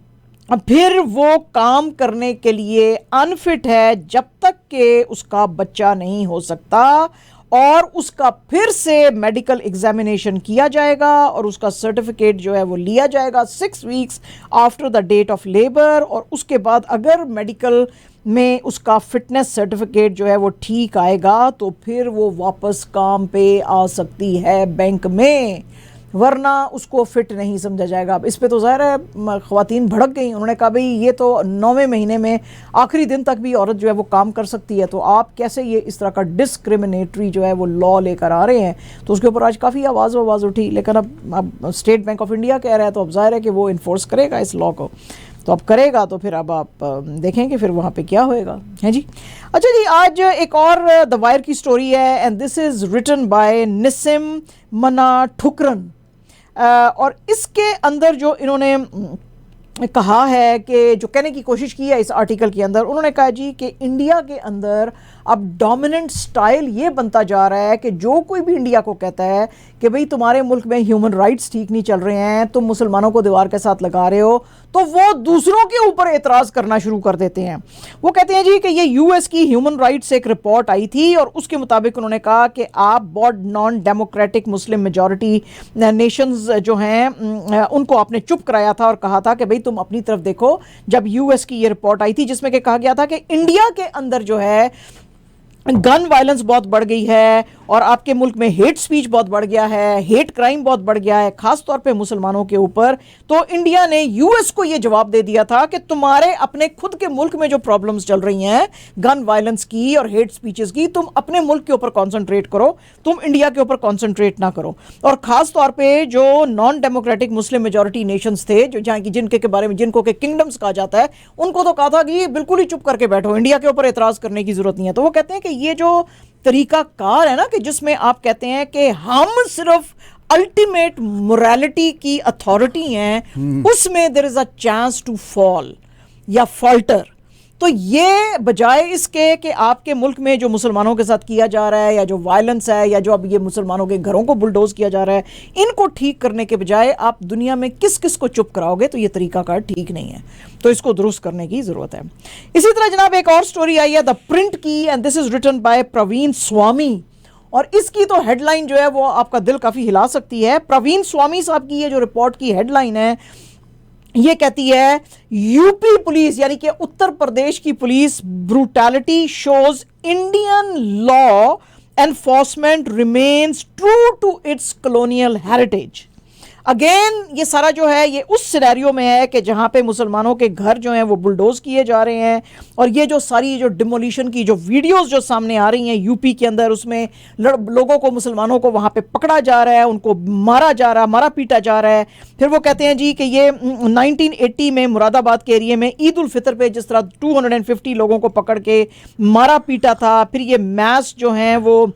फिर वो काम करने के लिए अनफिट है जब तक कि उसका बच्चा नहीं हो सकता, और उसका फिर से मेडिकल एग्जामिनेशन किया जाएगा और उसका सर्टिफिकेट जो है वो लिया जाएगा 6 weeks after the date of labour. और उसके बाद अगर मेडिकल में उसका फिटनेस सर्टिफिकेट जो है वो ठीक आएगा तो फिर वो वापस काम पे आ सकती है बैंक में, वरना उसको फिट नहीं समझा जाएगा। अब इस पे तो ज़ाहिर है ख़वातीन भड़क गई, उन्होंने कहा भाई ये तो 9वें महीने में आखिरी दिन तक भी औरत जो है वो काम कर सकती है, तो आप कैसे ये इस तरह का डिस्क्रिमिनेटरी जो है वो लॉ लेकर आ रहे हैं। तो उसके ऊपर आज काफ़ी आवाज़ उठी, लेकिन अब स्टेट बैंक ऑफ इंडिया कह रहा है तो अब ज़ाहिर है कि वो इन्फोर्स करेगा इस लॉ को, तो अब करेगा तो फिर अब आप देखेंगे फिर वहाँ पे क्या होएगा, है जी। अच्छा जी, आज एक और द वायर की स्टोरी है and this is written by Nissim मना ठुकरन। और इसके अंदर जो इन्होंने कहा है कि जो कहने की कोशिश की है इस आर्टिकल के अंदर, उन्होंने कहा जी कि इंडिया के अंदर अब डोमिनेंट स्टाइल ये बनता जा रहा है कि जो कोई भी इंडिया को कहता है कि भाई तुम्हारे मुल्क में ह्यूमन राइट्स ठीक नहीं चल रहे हैं, तुम मुसलमानों को दीवार के साथ लगा रहे हो, तो वो दूसरों के ऊपर एतराज़ करना शुरू कर देते हैं। वो कहते हैं जी कि ये यूएस की ह्यूमन राइट्स एक रिपोर्ट आई थी और उसके मुताबिक उन्होंने कहा कि आप बहुत non democratic Muslim majority Nations जो हैं उनको आपने चुप कराया था और कहा था कि भाई तुम अपनी तरफ देखो। जब यूएस की ये रिपोर्ट आई थी जिसमें कि कहा गया था कि इंडिया के अंदर जो है गन वायलेंस बहुत बढ़ गई है और आपके मुल्क में हेट स्पीच बहुत बढ़ गया है, हेट क्राइम बहुत बढ़ गया है, खास तौर पे मुसलमानों के ऊपर। तो इंडिया ने यूएस को ये जवाब दे दिया था कि तुम्हारे अपने खुद के मुल्क में जो प्रॉब्लम्स चल रही हैं गन वायलेंस की और हेट स्पीचेस की, तुम अपने मुल्क के ऊपर कॉन्सेंट्रेट करो, तुम इंडिया के ऊपर कॉन्सेंट्रेट ना करो। और खास तौर पर जो non democratic Muslim majority Nations थे, जो जहाँ की जिनके के बारे में जिनको के किंगडम्स कहा जाता है, उनको तो कहा था कि बिल्कुल ही चुप करके बैठो, इंडिया के ऊपर एतराज़ करने की जरूरत नहीं है। तो वो कहते हैं कि ये जो तरीका कार है ना कि जिसमें आप कहते हैं कि हम सिर्फ अल्टीमेट मोरालिटी की अथॉरिटी हैं, उसमें there is a chance to fall या फॉल्टर। तो ये बजाय इसके कि आपके मुल्क में जो मुसलमानों के साथ किया जा रहा है या जो वायलेंस है या जो अब ये मुसलमानों के घरों को बुलडोज किया जा रहा है, इनको ठीक करने के बजाय आप दुनिया में किस किस को चुप कराओगे, तो ये तरीकाकार ठीक नहीं है, तो इसको दुरुस्त करने की ज़रूरत है। इसी तरह जनाब एक और स्टोरी आई है द प्रिंट की and this is written by Praveen Swami और इसकी तो हेडलाइन जो है वो आपका दिल काफ़ी हिला सकती है। प्रवीण स्वामी साहब की ये जो रिपोर्ट की हेडलाइन है ये कहती है यूपी पुलिस यानी कि उत्तर प्रदेश की police brutality shows Indian law enforcement remains true to its colonial heritage. Again ये सारा जो है ये उस सिनेरियो में है कि जहाँ पे मुसलमानों के घर जो हैं वो बुलडोज किए जा रहे हैं और ये जो सारी जो डिमोलिशन की जो वीडियोस जो सामने आ रही हैं यूपी के अंदर, उसमें लोगों को मुसलमानों को वहाँ पे पकड़ा जा रहा है, उनको मारा पीटा जा रहा है। फिर वो कहते हैं जी कि ये 1980 में मुरादाबाद के एरिए में ईद उल फितर पे जिस तरह 250 लोगों को पकड़ के मारा पीटा था, फिर ये मैस जो हैं वो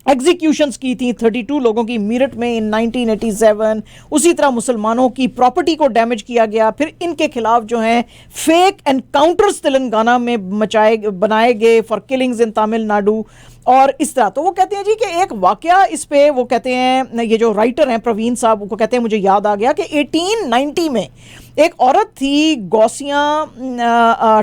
एग्जीक्यूशंस की थी 32 लोगों की मेरठ में इन 1987। उसी तरह मुसलमानों की प्रॉपर्टी को डैमेज किया गया। फिर इनके खिलाफ जो हैं फेक एनकाउंटर्स तेलंगाना में बनाए गए फॉर किलिंग्स इन तमिलनाडु और इस तरह। तो वो कहते हैं जी कि एक वाकया इस पे वो कहते हैं, ये जो राइटर हैं प्रवीण साहब, वो कहते हैं मुझे याद आ गया कि 1890 में एक औरत थी गौसिया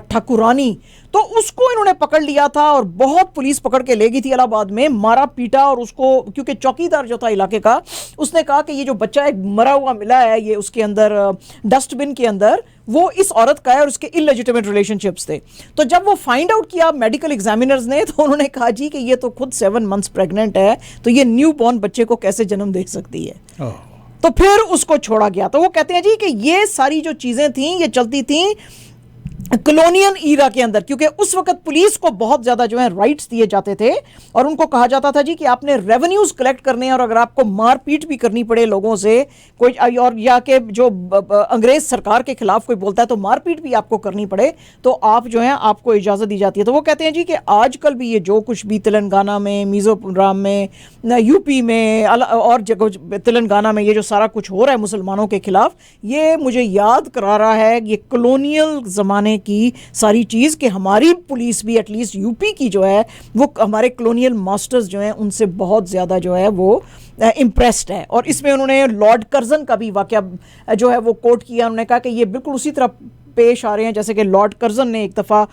ठाकुरानी, तो उसको इन्होंने पकड़ लिया था और बहुत पुलिस पकड़ के ले गई थी इलाहाबाद में, मारा पीटा। और उसको क्योंकि चौकीदार जो था इलाके का, उसने कहा कि ये जो बच्चा एक मरा हुआ मिला है ये उसके अंदर डस्टबिन के अंदर, वो इस औरत का है और उसके इलेजिटिमेट रिलेशनशिप्स थे। तो जब वो फाइंड आउट किया मेडिकल एग्जामिनर्स ने, तो उन्होंने कहा जी कि ये तो खुद 7 मंथ्स प्रेग्नेंट है, तो ये न्यू बॉर्न बच्चे को कैसे जन्म दे सकती है। तो फिर उसको छोड़ा गया। तो वो कहते हैं जी कि ये सारी जो चीजें थी ये चलती थी कॉलोनियल ईरा के अंदर, क्योंकि उस वक्त पुलिस को बहुत ज्यादा जो है राइट्स दिए जाते थे और उनको कहा जाता था जी कि आपने रेवेन्यूज कलेक्ट करने हैं और अगर आपको मारपीट भी करनी पड़े लोगों से कोई, और या के जो अंग्रेज सरकार के खिलाफ कोई बोलता है तो मारपीट भी आपको करनी पड़े तो आप जो है आपको इजाजत दी जाती है। तो वो कहते हैं जी कि आजकल भी ये जो कुछ भी तेलंगाना में, मिजोरम में, यूपी में और जगह तेलंगाना में ये जो सारा कुछ हो रहा है मुसलमानों के खिलाफ, ये मुझे याद करा रहा है ये कॉलोनियल जमाने की सारी चीज कि हमारी पुलिस भी एटलीस्ट यूपी की जो है वो हमारे कॉलोनियल मास्टर्स जो हैं उनसे बहुत ज्यादा जो है वो इम्प्रेस्ड है। और इसमें उन्होंने लॉर्ड कर्जन का भी वाकया जो है वो कोट किया। उन्होंने कहा कि ये बिल्कुल उसी तरह पेश आ रहे हैं जैसे कि लॉर्ड कर्जन ने एक दफ़ा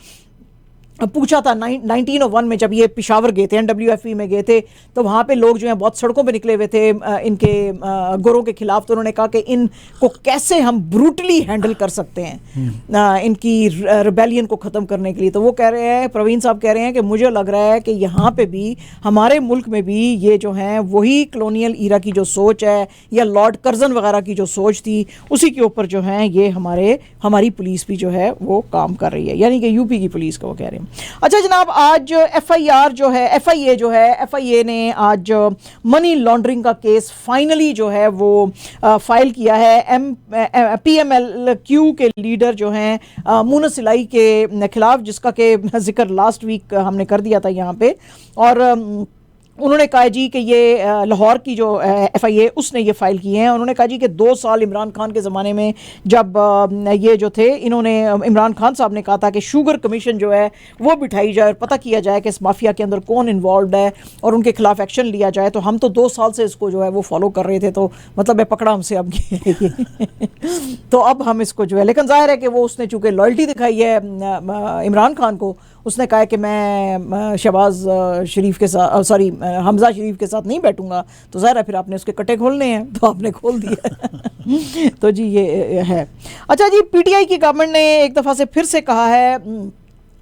पूछा था 1901 में, जब ये पिशावर गए थे, NWFE में गए थे, तो वहाँ पे लोग जो हैं बहुत सड़कों पे निकले हुए थे इनके गोरों के खिलाफ। तो उन्होंने कहा कि इनको कैसे हम ब्रूटली हैंडल कर सकते हैं इनकी रिबेलियन को ख़त्म करने के लिए। तो वो कह रहे हैं, प्रवीण साहब कह रहे हैं कि मुझे लग रहा है कि यहाँ पे भी हमारे मुल्क में भी ये जो हैं वही कॉलोनियल ईरा की जो सोच है या लॉर्ड कर्जन वगैरह की जो सोच थी उसी के ऊपर जो है ये हमारी पुलिस भी जो है वो काम कर रही है, यानी कि यूपी की पुलिस का वो कह रहे हैं। अच्छा जनाब, आज FIR जो है FIA ने आज मनी लॉन्ड्रिंग का केस फाइनली जो है वो फाइल किया है PMLQ के लीडर जो हैं मुनस इलाई के खिलाफ, जिसका के जिक्र लास्ट वीक हमने कर दिया था यहाँ पे। और उन्होंने कहा जी कि ये लाहौर की जो FIA उसने ये फाइल किए हैं। उन्होंने कहा जी कि 2 साल इमरान खान के ज़माने में जब ये जो थे, इन्होंने इमरान खान साहब ने कहा था कि शुगर कमीशन जो है वो बिठाई जाए और पता किया जाए कि इस माफिया के अंदर कौन इन्वॉल्व है और उनके खिलाफ एक्शन लिया जाए। तो हम तो 2 साल से इसको जो है वो फॉलो कर रहे थे, तो मतलब मैं पकड़ा हमसे अब तो अब हम इसको जो है, लेकिन जाहिर है कि वो उसने चूँकि लॉयल्टी दिखाई है इमरान खान को, उसने कहा कि मैं शहबाज शरीफ के साथ, सॉरी हमजा शरीफ के साथ नहीं बैठूंगा। तो ज़ाहिर है फिर आपने उसके कटे खोलने हैं, तो आपने खोल दिया तो जी ये है। अच्छा जी, PTI की गवर्नमेंट ने एक दफ़ा से फिर से कहा है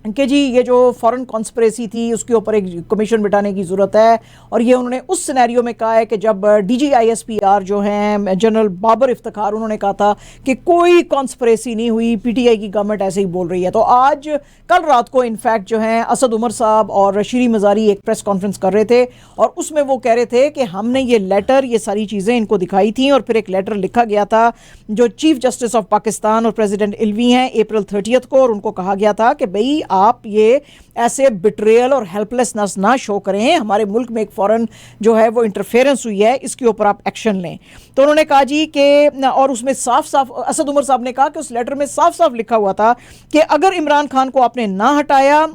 कि जी ये जो फॉरेन कॉन्स्पिरेसी थी उसके ऊपर एक कमीशन बिठाने की ज़रूरत है। और ये उन्होंने उस सिनेरियो में कहा है कि जब DGISPR जो हैं जनरल बाबर इफ्तिखार, उन्होंने कहा था कि कोई कॉन्स्पिरेसी नहीं हुई, PTI की गवर्नमेंट ऐसे ही बोल रही है। तो आज कल रात को इनफैक्ट जो हैं असद उमर साहब और शीरी मज़ारी एक प्रेस कॉन्फ्रेंस कर रहे थे और उसमें वो कह रहे थे कि हमने ये लेटर, ये सारी चीज़ें इनको दिखाई थी और फिर एक लेटर लिखा गया था जो चीफ जस्टिस ऑफ पाकिस्तान और प्रेसिडेंट इल्वी हैं अप्रैल 30 को, और उनको कहा गया था कि भाई आप ये ऐसे बिट्रेयल और हेल्पलेसनेस ना शो करें, हमारे मुल्क में एक फॉरेन जो है वो इंटरफेरेंस हुई है, इसके ऊपर आप एक्शन लें। तो उन्होंने कहा जी कि, और उसमें साफ साफ असद उमर साहब ने कहा कि उस लेटर में साफ साफ लिखा हुआ था कि अगर इमरान खान को आपने ना हटाया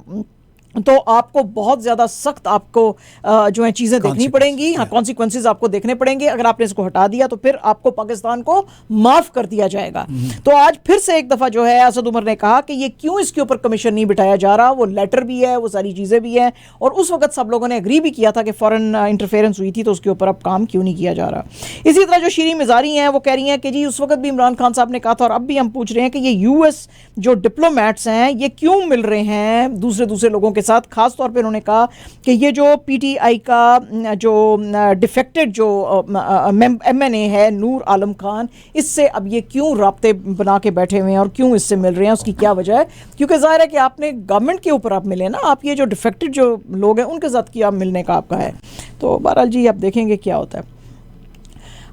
तो आपको बहुत ज़्यादा सख्त आपको जो है चीज़ें देखनी पड़ेंगी, हाँ कॉन्सिक्वेंसेस आपको देखने पड़ेंगे। अगर आपने इसको हटा दिया तो फिर आपको पाकिस्तान को माफ़ कर दिया जाएगा। तो आज फिर से एक दफ़ा जो है असद उमर ने कहा कि ये क्यों इसके ऊपर कमीशन नहीं बिठाया जा रहा, वो लेटर भी है, वो सारी चीज़ें भी हैं, और उस वक्त सब लोगों ने एग्री भी किया था कि फ़ॉरेन इंटरफेरेंस हुई थी तो उसके ऊपर अब काम क्यों नहीं किया जा रहा। इसी तरह जो शीरी मज़ारी हैं वो कह रही हैं कि जी उस वक्त भी इमरान खान साहब ने कहा था और अब भी हम पूछ रहे हैं कि ये US जो डिप्लोमेट्स हैं ये क्यों मिल रहे हैं दूसरे लोगों के साथ। खास तौर पे उन्होंने कहा कि ये जो PTI का जो डिफेक्टेड जो MNA है नूर आलम खान, इससे अब ये क्यों राब्ते बना के बैठे हुए हैं और क्यों इससे मिल रहे हैं, उसकी क्या वजह है। क्योंकि जाहिर है कि आपने गवर्नमेंट के ऊपर आप मिले ना, आप ये जो डिफेक्टेड जो लोग हैं उनके साथ क्या मिलने का आपका है। तो बहरहाल जी आप देखेंगे क्या होता है।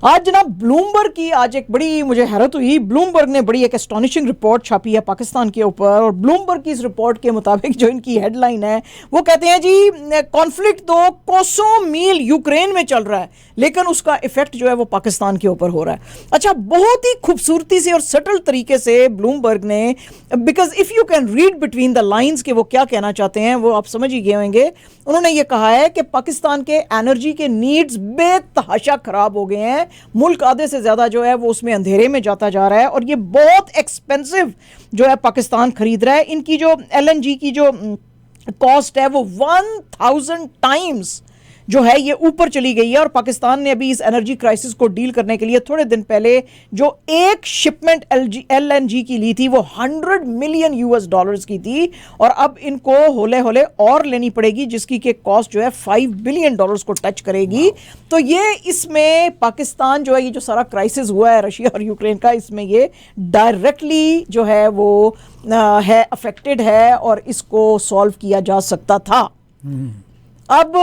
आज जनाब ब्लूमबर्ग की आज एक बड़ी मुझे हैरत हुई। ब्लूमबर्ग ने बड़ी एक एस्टॉनिशिंग रिपोर्ट छापी है पाकिस्तान के ऊपर, और ब्लूमबर्ग की इस रिपोर्ट के मुताबिक जो इनकी हेडलाइन है वो कहते हैं जी कॉन्फ्लिक्ट तो कोसों मील यूक्रेन में चल रहा है, लेकिन उसका इफेक्ट जो है वो पाकिस्तान के ऊपर हो रहा है। अच्छा, बहुत ही खूबसूरती से और सटल तरीके से ब्लूमबर्ग ने, because if you can read between the lines के वो क्या कहना चाहते हैं वो आप समझ ही गए होंगे। उन्होंने ये कहा है कि पाकिस्तान के एनर्जी के नीड्स बेतहाशा खराब हो गए हैं, मुल्क आधे से ज्यादा जो है वो उसमें अंधेरे में जाता जा रहा है, और ये बहुत एक्सपेंसिव जो है पाकिस्तान खरीद रहा है। इनकी जो एलएनजी की जो कॉस्ट है वो 1000 टाइम्स जो है ये ऊपर चली गई है। और पाकिस्तान ने अभी इस एनर्जी क्राइसिस को डील करने के लिए थोड़े दिन पहले जो एक शिपमेंट एलएनजी की ली थी वो $100 मिलियन की थी, और अब इनको होले होले और लेनी पड़ेगी, जिसकी के कॉस्ट जो है $5 बिलियन को टच करेगी। तो ये इसमें पाकिस्तान जो है ये जो सारा क्राइसिस हुआ है रशिया और यूक्रेन का, इसमें ये डायरेक्टली जो है वो है अफेक्टेड है, और इसको सॉल्व किया जा सकता था। अब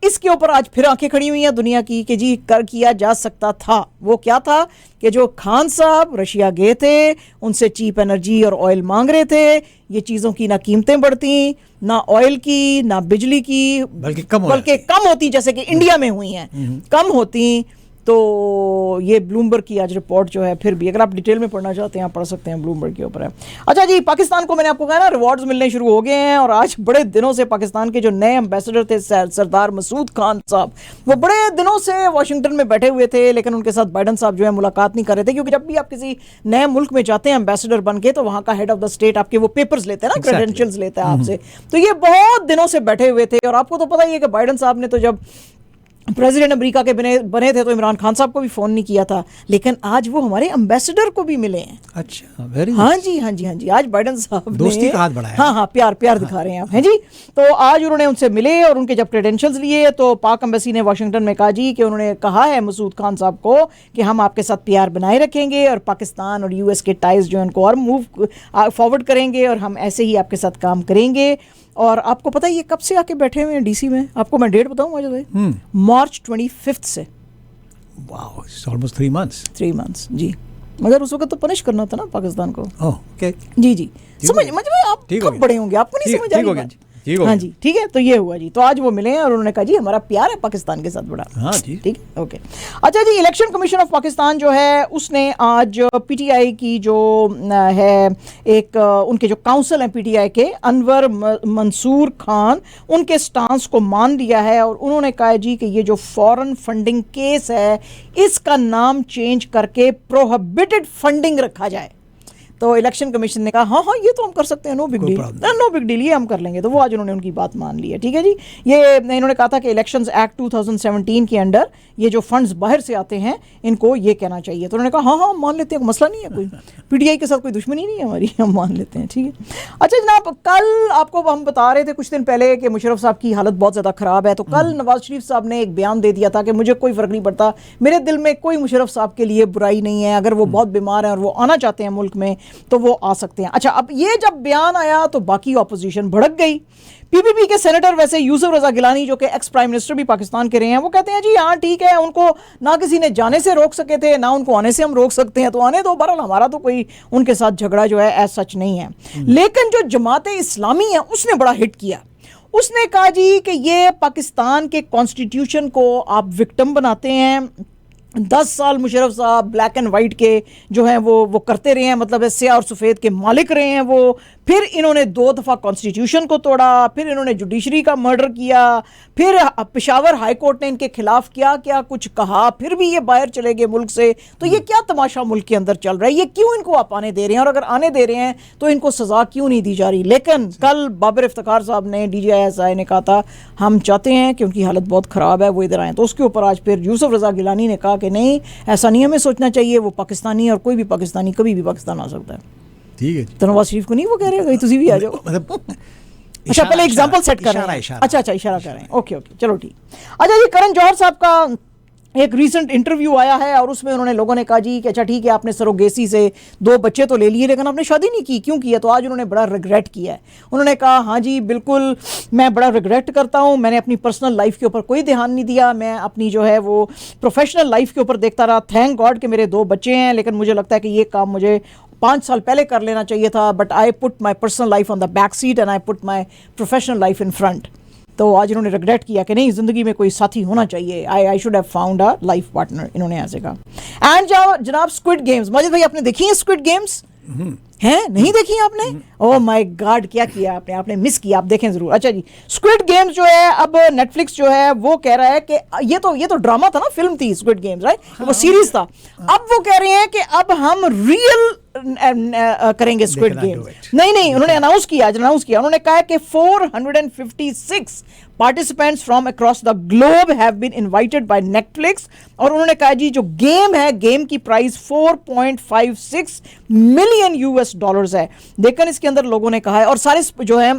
इसके ऊपर आज फिर आंखें खड़ी हुई हैं दुनिया की कि जी कर किया जा सकता था। वो क्या था कि जो खान साहब रशिया गए थे, उनसे चीप एनर्जी और ऑयल मांग रहे थे, ये चीज़ों की ना कीमतें बढ़ती, ना ऑयल की, ना बिजली की, बल्कि कम होती, जैसे कि इंडिया में हुई हैं, कम होती। तो ये ब्लूमबर्ग की आज रिपोर्ट जो है, फिर भी अगर आप डिटेल में पढ़ना चाहते हैं आप पढ़ सकते हैं, ब्लूमबर्ग के ऊपर है। अच्छा जी, पाकिस्तान को मैंने आपको कहा ना रिवॉर्ड्स मिलने शुरू हो गए हैं, और आज बड़े दिनों से पाकिस्तान के जो नए एम्बेसडर थे सरदार मसूद खान साहब, वो बड़े दिनों से वाशिंगटन में बैठे हुए थे, लेकिन उनके साथ बाइडन साहब जो है मुलाकात नहीं कर रहे थे, क्योंकि जब भी आप किसी नए मुल्क में जाते हैं एम्बेसडर बन के, तो वहाँ का हेड ऑफ द स्टेट आपके वो पेपर्स लेते हैं ना, क्रेडेंशियल्स लेता है आपसे। तो ये बहुत दिनों से बैठे हुए थे, और आपको तो पता ही है कि बाइडन साहब ने तो जब प्रेसिडेंट अमेरिका के बने थे तो इमरान खान साहब को भी फोन नहीं किया था, लेकिन आज वो हमारे एम्बेसडर को भी मिले हैं। अच्छा, वेरी हाँ जी, हाँ जी, हाँ जी, आज बाइडन साहब दोस्ती का हाथ बढ़ाया। हाँ हाँ, प्यार दिखा रहे हैं आप, हैं जी। तो आज उन्होंने उनसे मिले, और उनके जब क्रेडेंशियल्स लिए तो पाक एम्बेसी ने वाशिंगटन में कहा जी कि उन्होंने कहा है मसूद खान साहब को कि हम आपके साथ प्यार बनाए रखेंगे, और पाकिस्तान और यूएस के टाइज जो है उनको और मूव फॉरवर्ड करेंगे, और हम ऐसे ही आपके साथ काम करेंगे। और आपको पता है ये कब से आके बैठे हुए हैं डीसी में? आपको मैं डेट बताऊं आज भाई, मार्च 25 से। Wow, it's almost 3 months. 3 months जी, मगर उस वक्त तो पनिश करना था ना पाकिस्तान को। ओके जी जी, समझ आप कब बड़े होंगे, आपको नहीं समझ आ रही? हाँ जी, ठीक है। तो ये हुआ जी, तो आज वो मिले हैं और उन्होंने कहा जी हमारा प्यार है पाकिस्तान के साथ बड़ा। हाँ जी, ठीक है, ओके। अच्छा जी, इलेक्शन कमीशन ऑफ पाकिस्तान जो है उसने आज पीटीआई की जो है एक उनके जो काउंसिल हैं पीटीआई के, अनवर मंसूर खान, उनके स्टांस को मान लिया है, और उन्होंने कहा जी कि ये जो फॉरेन फंडिंग केस है इसका नाम चेंज करके प्रोहिबिटेड फंडिंग रखा जाए। तो इलेक्शन कमीशन ने कहा हाँ हाँ ये तो हम कर सकते हैं, no big deal, no big deal, ये हम कर लेंगे। तो वो आज उन्होंने उनकी बात मान ली है। ठीक है जी, ये इन्होंने कहा था कि इलेक्शंस एक्ट 2017 के अंडर ये जो फंड्स बाहर से आते हैं इनको ये कहना चाहिए। तो उन्होंने कहा हाँ हाँ मान लेते हैं, मसला नहीं है, कोई पीटीआई के साथ कोई दुश्मनी नहीं है हमारी, हम मान लेते हैं। ठीक है। अच्छा जनाब, कल आपको हम बता रहे थे कुछ दिन पहले कि मुशर्रफ साहब की हालत बहुत ज़्यादा ख़राब है, तो कल नवाज शरीफ साहब ने एक बयान दे दिया था कि मुझे कोई फ़र्क नहीं पड़ता, मेरे दिल में कोई मुशर्रफ साहब के लिए बुराई नहीं है, अगर वो बहुत बीमार हैं और वो आना चाहते हैं मुल्क में तो वो आ सकते हैं। अच्छा, अब ये जब बयान आया तो बाकी ऑपोजिशन भड़क गई। पीपीपी के सेनेटर वैसे यूसुफ रजा गिलानी जो कि एक्स प्राइम मिनिस्टर भी पाकिस्तान के रहे हैं, वो कहते हैं जी हाँ ठीक है, उनको ना किसी ने जाने से रोक सके थे ना उनको आने से हम रोक सकते हैं, तो आने दो, बहरहाल हमारा तो कोई उनके साथ झगड़ा जो है एज सच नहीं है। लेकिन जो जमात इस्लामी है उसने बड़ा हिट किया, उसने कहा जी कि ये पाकिस्तान के कॉन्स्टिट्यूशन को आप विक्टिम बनाते हैं। 10 साल मुशर्रफ साहब ब्लैक एंड वाइट के जो हैं वो करते रहे हैं, मतलब स्याह और सफ़ेद के मालिक रहे हैं वो। फिर इन्होंने 2 दफ़ा कॉन्स्टिट्यूशन को तोड़ा, फिर इन्होंने जुडिशरी का मर्डर किया, फिर पेशावर हाई कोर्ट ने इनके खिलाफ क्या क्या कुछ कहा, फिर भी ये बाहर चले गए मुल्क से। तो ये क्या तमाशा मुल्क के अंदर चल रहा है, ये क्यों इनको आप आने दे रहे हैं, और अगर आने दे रहे हैं तो इनको सज़ा क्यों नहीं दी जा रही। लेकिन कल बाबर इफ्तिखार साहब ने, DGISI ने कहा था हम चाहते हैं कि उनकी हालत बहुत ख़राब है वो इधर आएँ, तो उसके ऊपर आज फिर यूसुफ रजा गिलानी ने कहा कि नहीं, ऐसा नहीं हमें सोचना चाहिए, वो पाकिस्तानी और कोई भी पाकिस्तानी कभी भी पाकिस्तान आ सकता है। ठीक है, तो नवाज शरीफ को नहीं वो कह रहे हैं तुसी भी आ जाओ, मतलब अच्छा पहले एग्जांपल सेट कर रहे हैं, अच्छा इशारा कर रहे हैं, ओके चलो ठीक। अच्छा जी, करण जौहर साहब का एक रीसेंट इंटरव्यू आया है और उसमें उन्होंने, लोगों ने कहा जी कि अच्छा ठीक है आपने सरोगेसी से 2 बच्चे तो ले लिए लेकिन आपने शादी नहीं की, क्यों किया? तो आज उन्होंने बड़ा रिग्रेट किया है। उन्होंने कहा हाँ जी बिल्कुल मैं बड़ा रिग्रेट करता हूँ, मैंने अपनी पर्सनल लाइफ के ऊपर कोई ध्यान नहीं दिया, मैं अपनी जो है वो प्रोफेशनल लाइफ के ऊपर देखता रहा। थैंक गॉड कि मेरे 2 बच्चे हैं, लेकिन मुझे लगता है कि ये काम मुझे 5 साल पहले कर लेना चाहिए था, but I put my personal life on the back seat and I put my professional life in front. तो आज इन्होंने रिग्रेट किया कि नहीं, ज़िंदगी में कोई साथी होना चाहिए, I should have found a life partner, इन्होंने ऐसे कहा। एंड जनाब स्क्विड गेम्स, माजिद भाई आपने देखी है स्क्विड गेम्स? हैं, नहीं देखी आपने? ओह माय गॉड, क्या किया आपने मिस किया, आप देखें जरूर। अच्छा जी, स्क्विड गेम्स जो है अब नेटफ्लिक्स जो है वो कह रहा है कि ये तो ड्रामा था ना, फिल्म थी स्क्विड गेम्स, राइट? वो सीरीज था। अब वो कह रहे हैं कि अब हम रियल करेंगे स्क्विड गेम्स। नहीं, उन्होंने अनाउंस किया, उन्होंने कहा कि 456 participants from across the globe have been invited by Netflix, और उन्होंने कहा जी जो गेम है, गेम की प्राइस 4.56 मिलियन US डॉलर्स है। देखकर इसके अंदर लोगों ने कहा है, और सारे जो है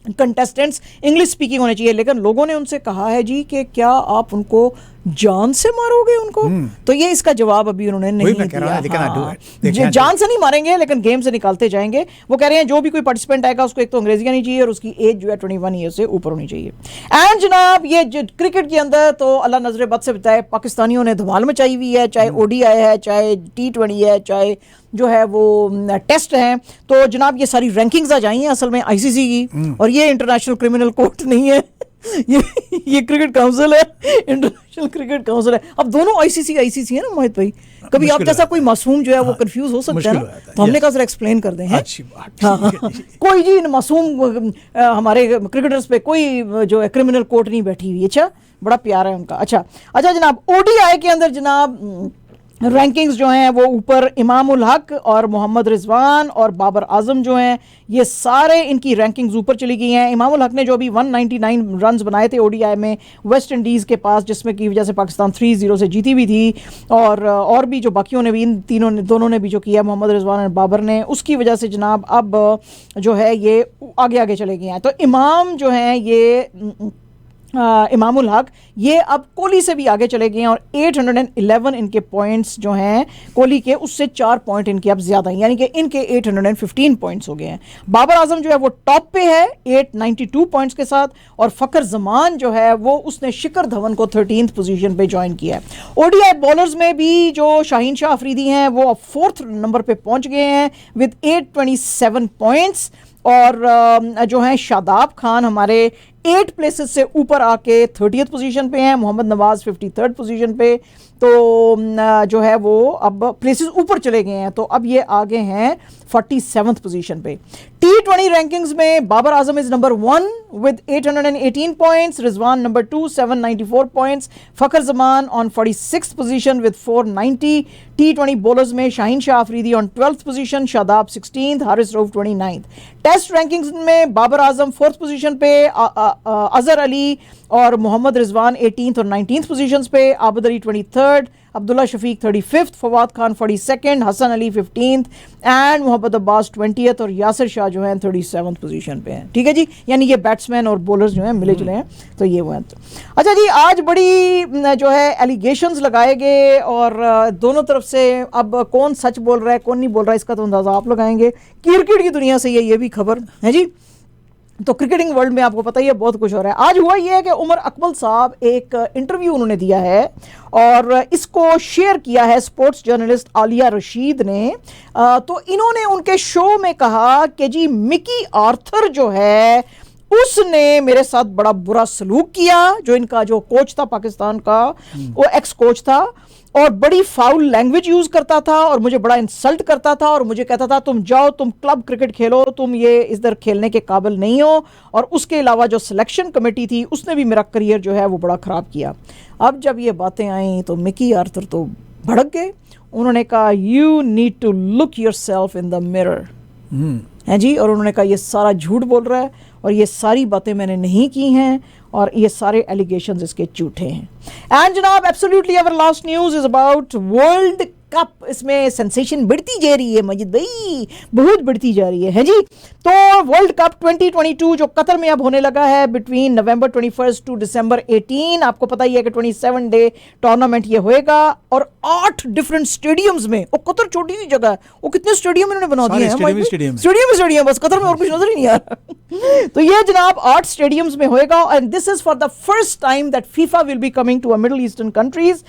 कंटेस्टेंट्स इंग्लिश स्पीकिंग होने चाहिए, लेकिन लोगों ने उनसे कहा है जी कि क्या आप उनको जान से मारोगे उनको? तो ये इसका जवाब अभी उन्होंने नहीं दिया। हाँ, जान से नहीं मारेंगे लेकिन गेम से निकालते जाएंगे। वो कह रहे हैं जो भी कोई पार्टिसिपेंट आएगा उसको एक तो अंग्रेजी आनी चाहिए और उसकी एज जो है 21 ईयर से ऊपर होनी चाहिए। एंड जनाब ये क्रिकेट के अंदर तो अल्लाह नजर बद से बताए पाकिस्तानियों ने धमाल मचाई हुई है, चाहे ODI है, चाहे T20 है, चाहे जो है वो टेस्ट हैं। तो जनाब ये सारी रैंकिंग्स आ जाई हैं असल में ICC की, और ये इंटरनेशनल क्रिमिनल कोर्ट नहीं है, ये क्रिकेट काउंसिल है, इंटरनेशनल क्रिकेट काउंसिल है। अब दोनों ICC है ना मोहित भाई, कभी आप जैसा कोई मासूम जो है वो कंफ्यूज हो सकता है ना, तो हमने कहा जरा एक्सप्लेन कर दें। अच्छी बात। हाँ, कोई जी मासूम हमारे क्रिकेटर्स पे कोई जो है क्रिमिनल कोर्ट नहीं बैठी हुई। अच्छा, बड़ा प्यार है उनका। अच्छा जनाब ODI के अंदर जनाब रैंकिंग्स जो हैं वो ऊपर इमामुल हक और मोहम्मद रिजवान और बाबर आजम जो हैं ये सारे इनकी रैंकिंग्स ऊपर चली गई हैं। इमामुल हक ने जो अभी 199 रन्स बनाए थे ODI में वेस्ट इंडीज़ के पास, जिसमें की वजह से पाकिस्तान 3-0 से जीती भी थी, और भी जो बाकियों ने भी, इन दोनों ने भी जो किया, मोहम्मद रिजवान और बाबर ने, उसकी वजह से जनाब अब जो है ये आगे चले गए हैं। तो इमाम जो हैं ये इमामुल हक ये अब कोहली से भी आगे चले गए हैं और 811 इनके पॉइंट्स जो हैं कोहली के उससे 4 पॉइंट इनके अब ज़्यादा हैं, यानी कि इनके 815 पॉइंट्स हो गए हैं। बाबर आजम जो है वो टॉप पे है 892 पॉइंट्स के साथ, और फ़खर जमान जो है वो उसने शिखर धवन को 13th पोजीशन पे ज्वाइन किया है। ODI बॉलर्स में भी जो शाहीन शाह अफरीदी हैं वो अब 4th नंबर पे पहुंच गए हैं विद 827 पॉइंट्स, और जो हैं शादाब खान हमारे 8 प्लेसेस से ऊपर आके 30th पोजीशन पे हैं, मोहम्मद नवाज 53rd पोजीशन पे, तो जो है वो अब प्लेसेस ऊपर चले गए हैं, तो अब ये आगे हैं 47th पोजीशन पे। T20 रैंकिंग्स में Babar Azam is number 1 with 818 points, Rizwan number 2 794 points, Fakhar Zaman on 46th position with 490। T20 bowlers में Shaheen Shah Afridi on 12th position, Shadab 16th, Haris Rauf 29th। Test rankings में बाबर आजम 4th पोजीशन पे, अजहर अली और मोहम्मद रिजवान 18th और 19th पोजीशंस पे, Abid Ali 23rd, Abdullah Shafique 35th, Fawad Khan 42nd, Hasan Ali 15th and Mohammad Abbas 20th और यासिर शाह जो हैं 37th पोजीशन पे हैं। ठीक है जी, यानी ये बैट्समैन और बॉलर्स जो हैं मिले जुले हैं, तो ये वो हैं। अच्छा जी, आज बड़ी जो है एलिगेशंस लगाए गए और दोनों तरफ से अब कौन सच बोल रहा है कौन नहीं बोल रहा है इसका तो अंदाज़ा आप लगाएंगे। क्रिकेट की दुनिया से ये भी खबर है जी, तो क्रिकेटिंग वर्ल्ड में आपको पता ही है बहुत कुछ हो रहा है। आज हुआ ये है कि उमर अकमल साहब एक इंटरव्यू उन्होंने दिया है और इसको शेयर किया है स्पोर्ट्स जर्नलिस्ट आलिया रशीद ने। तो इन्होंने उनके शो में कहा कि जी मिकी आर्थर जो है उसने मेरे साथ बड़ा बुरा सलूक किया, जो इनका जो कोच था पाकिस्तान का, वो एक्स कोच था, और बड़ी फाउल लैंग्वेज यूज करता था और मुझे बड़ा इंसल्ट करता था और मुझे कहता था तुम जाओ तुम क्लब क्रिकेट खेलो, तुम ये इधर खेलने के काबिल नहीं हो। और उसके अलावा जो सिलेक्शन कमेटी थी उसने भी मेरा करियर जो है वो बड़ा ख़राब किया। अब जब ये बातें आई तो मिकी आर्थर तो भड़क गए। उन्होंने कहा you need to look yourself in the mirror है जी, और उन्होंने कहा ये सारा झूठ बोल रहा है और ये सारी बातें मैंने नहीं की हैं और ये सारे एलिगेशंस इसके झूठे हैं। एंड जनाब absolutely our last news is about world cup, इसमें सेंसेशन बढ़ती जा रही है मजिद भाई, बहुत बढ़ती जा रही है जी। तो वर्ल्ड कप 2022 जो कतर में अब होने लगा है बिटवीन नवंबर 21 टू दिसंबर 18, आपको पता ही है कि 27 डे टूर्नामेंट ये होएगा और 8 डिफरेंट स्टेडियम्स में। वो कतर छोटी सी जगह है, वो कितने स्टेडियम इन्होंने बना दिए हैं, स्टेडियम बस, कतर में और कुछ नजर ही नहीं आ रहा। तो ये जनाब 8 स्टेडियम्स में होएगा and this is for the first time that FIFA will be coming to a Middle Eastern countries.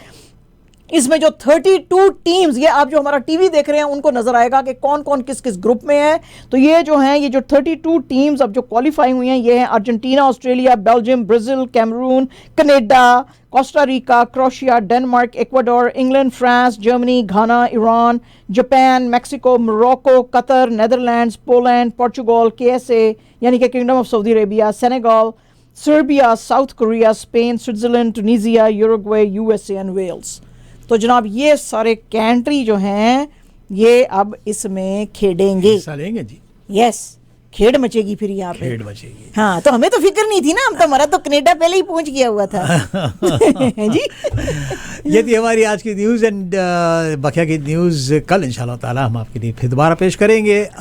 इसमें जो 32 टीम्स, ये आप जो हमारा टीवी देख रहे हैं उनको नजर आएगा कि कौन कौन किस किस ग्रुप में है। तो ये जो 32 टीम्स अब जो क्वालिफाई हुई हैं ये हैं Argentina, Australia, Belgium, Brazil, Cameroon, Canada, Costa Rica, Croatia, Denmark, Ecuador, England, France, Germany, Ghana, Iran, Japan, Mexico, Morocco, Qatar, Netherlands, Poland, Portugal, KSA यानी कि kingdom of Saudi Arabia, Senegal, Serbia, South Korea, Spain, Switzerland, Tunisia, Uruguay, USA and Wales. तो जनाब ये सारे country जो हैं ये अब इसमें खेलेंगे, हिस्सा लेंगे जी। यस, खेड़ मचेगी फिर यहाँ पे, खेड़ मचेगी। हाँ, तो हमें तो फिक्र नहीं थी ना, हम तो, हमारा तो कनाडा पहले ही पहुंच गया हुआ था जी। ये थी हमारी आज की न्यूज़ एंड बकिया की न्यूज़ कल इंशाल्लाह ताला हम आपके लिए फिर दोबारा पेश करेंगे।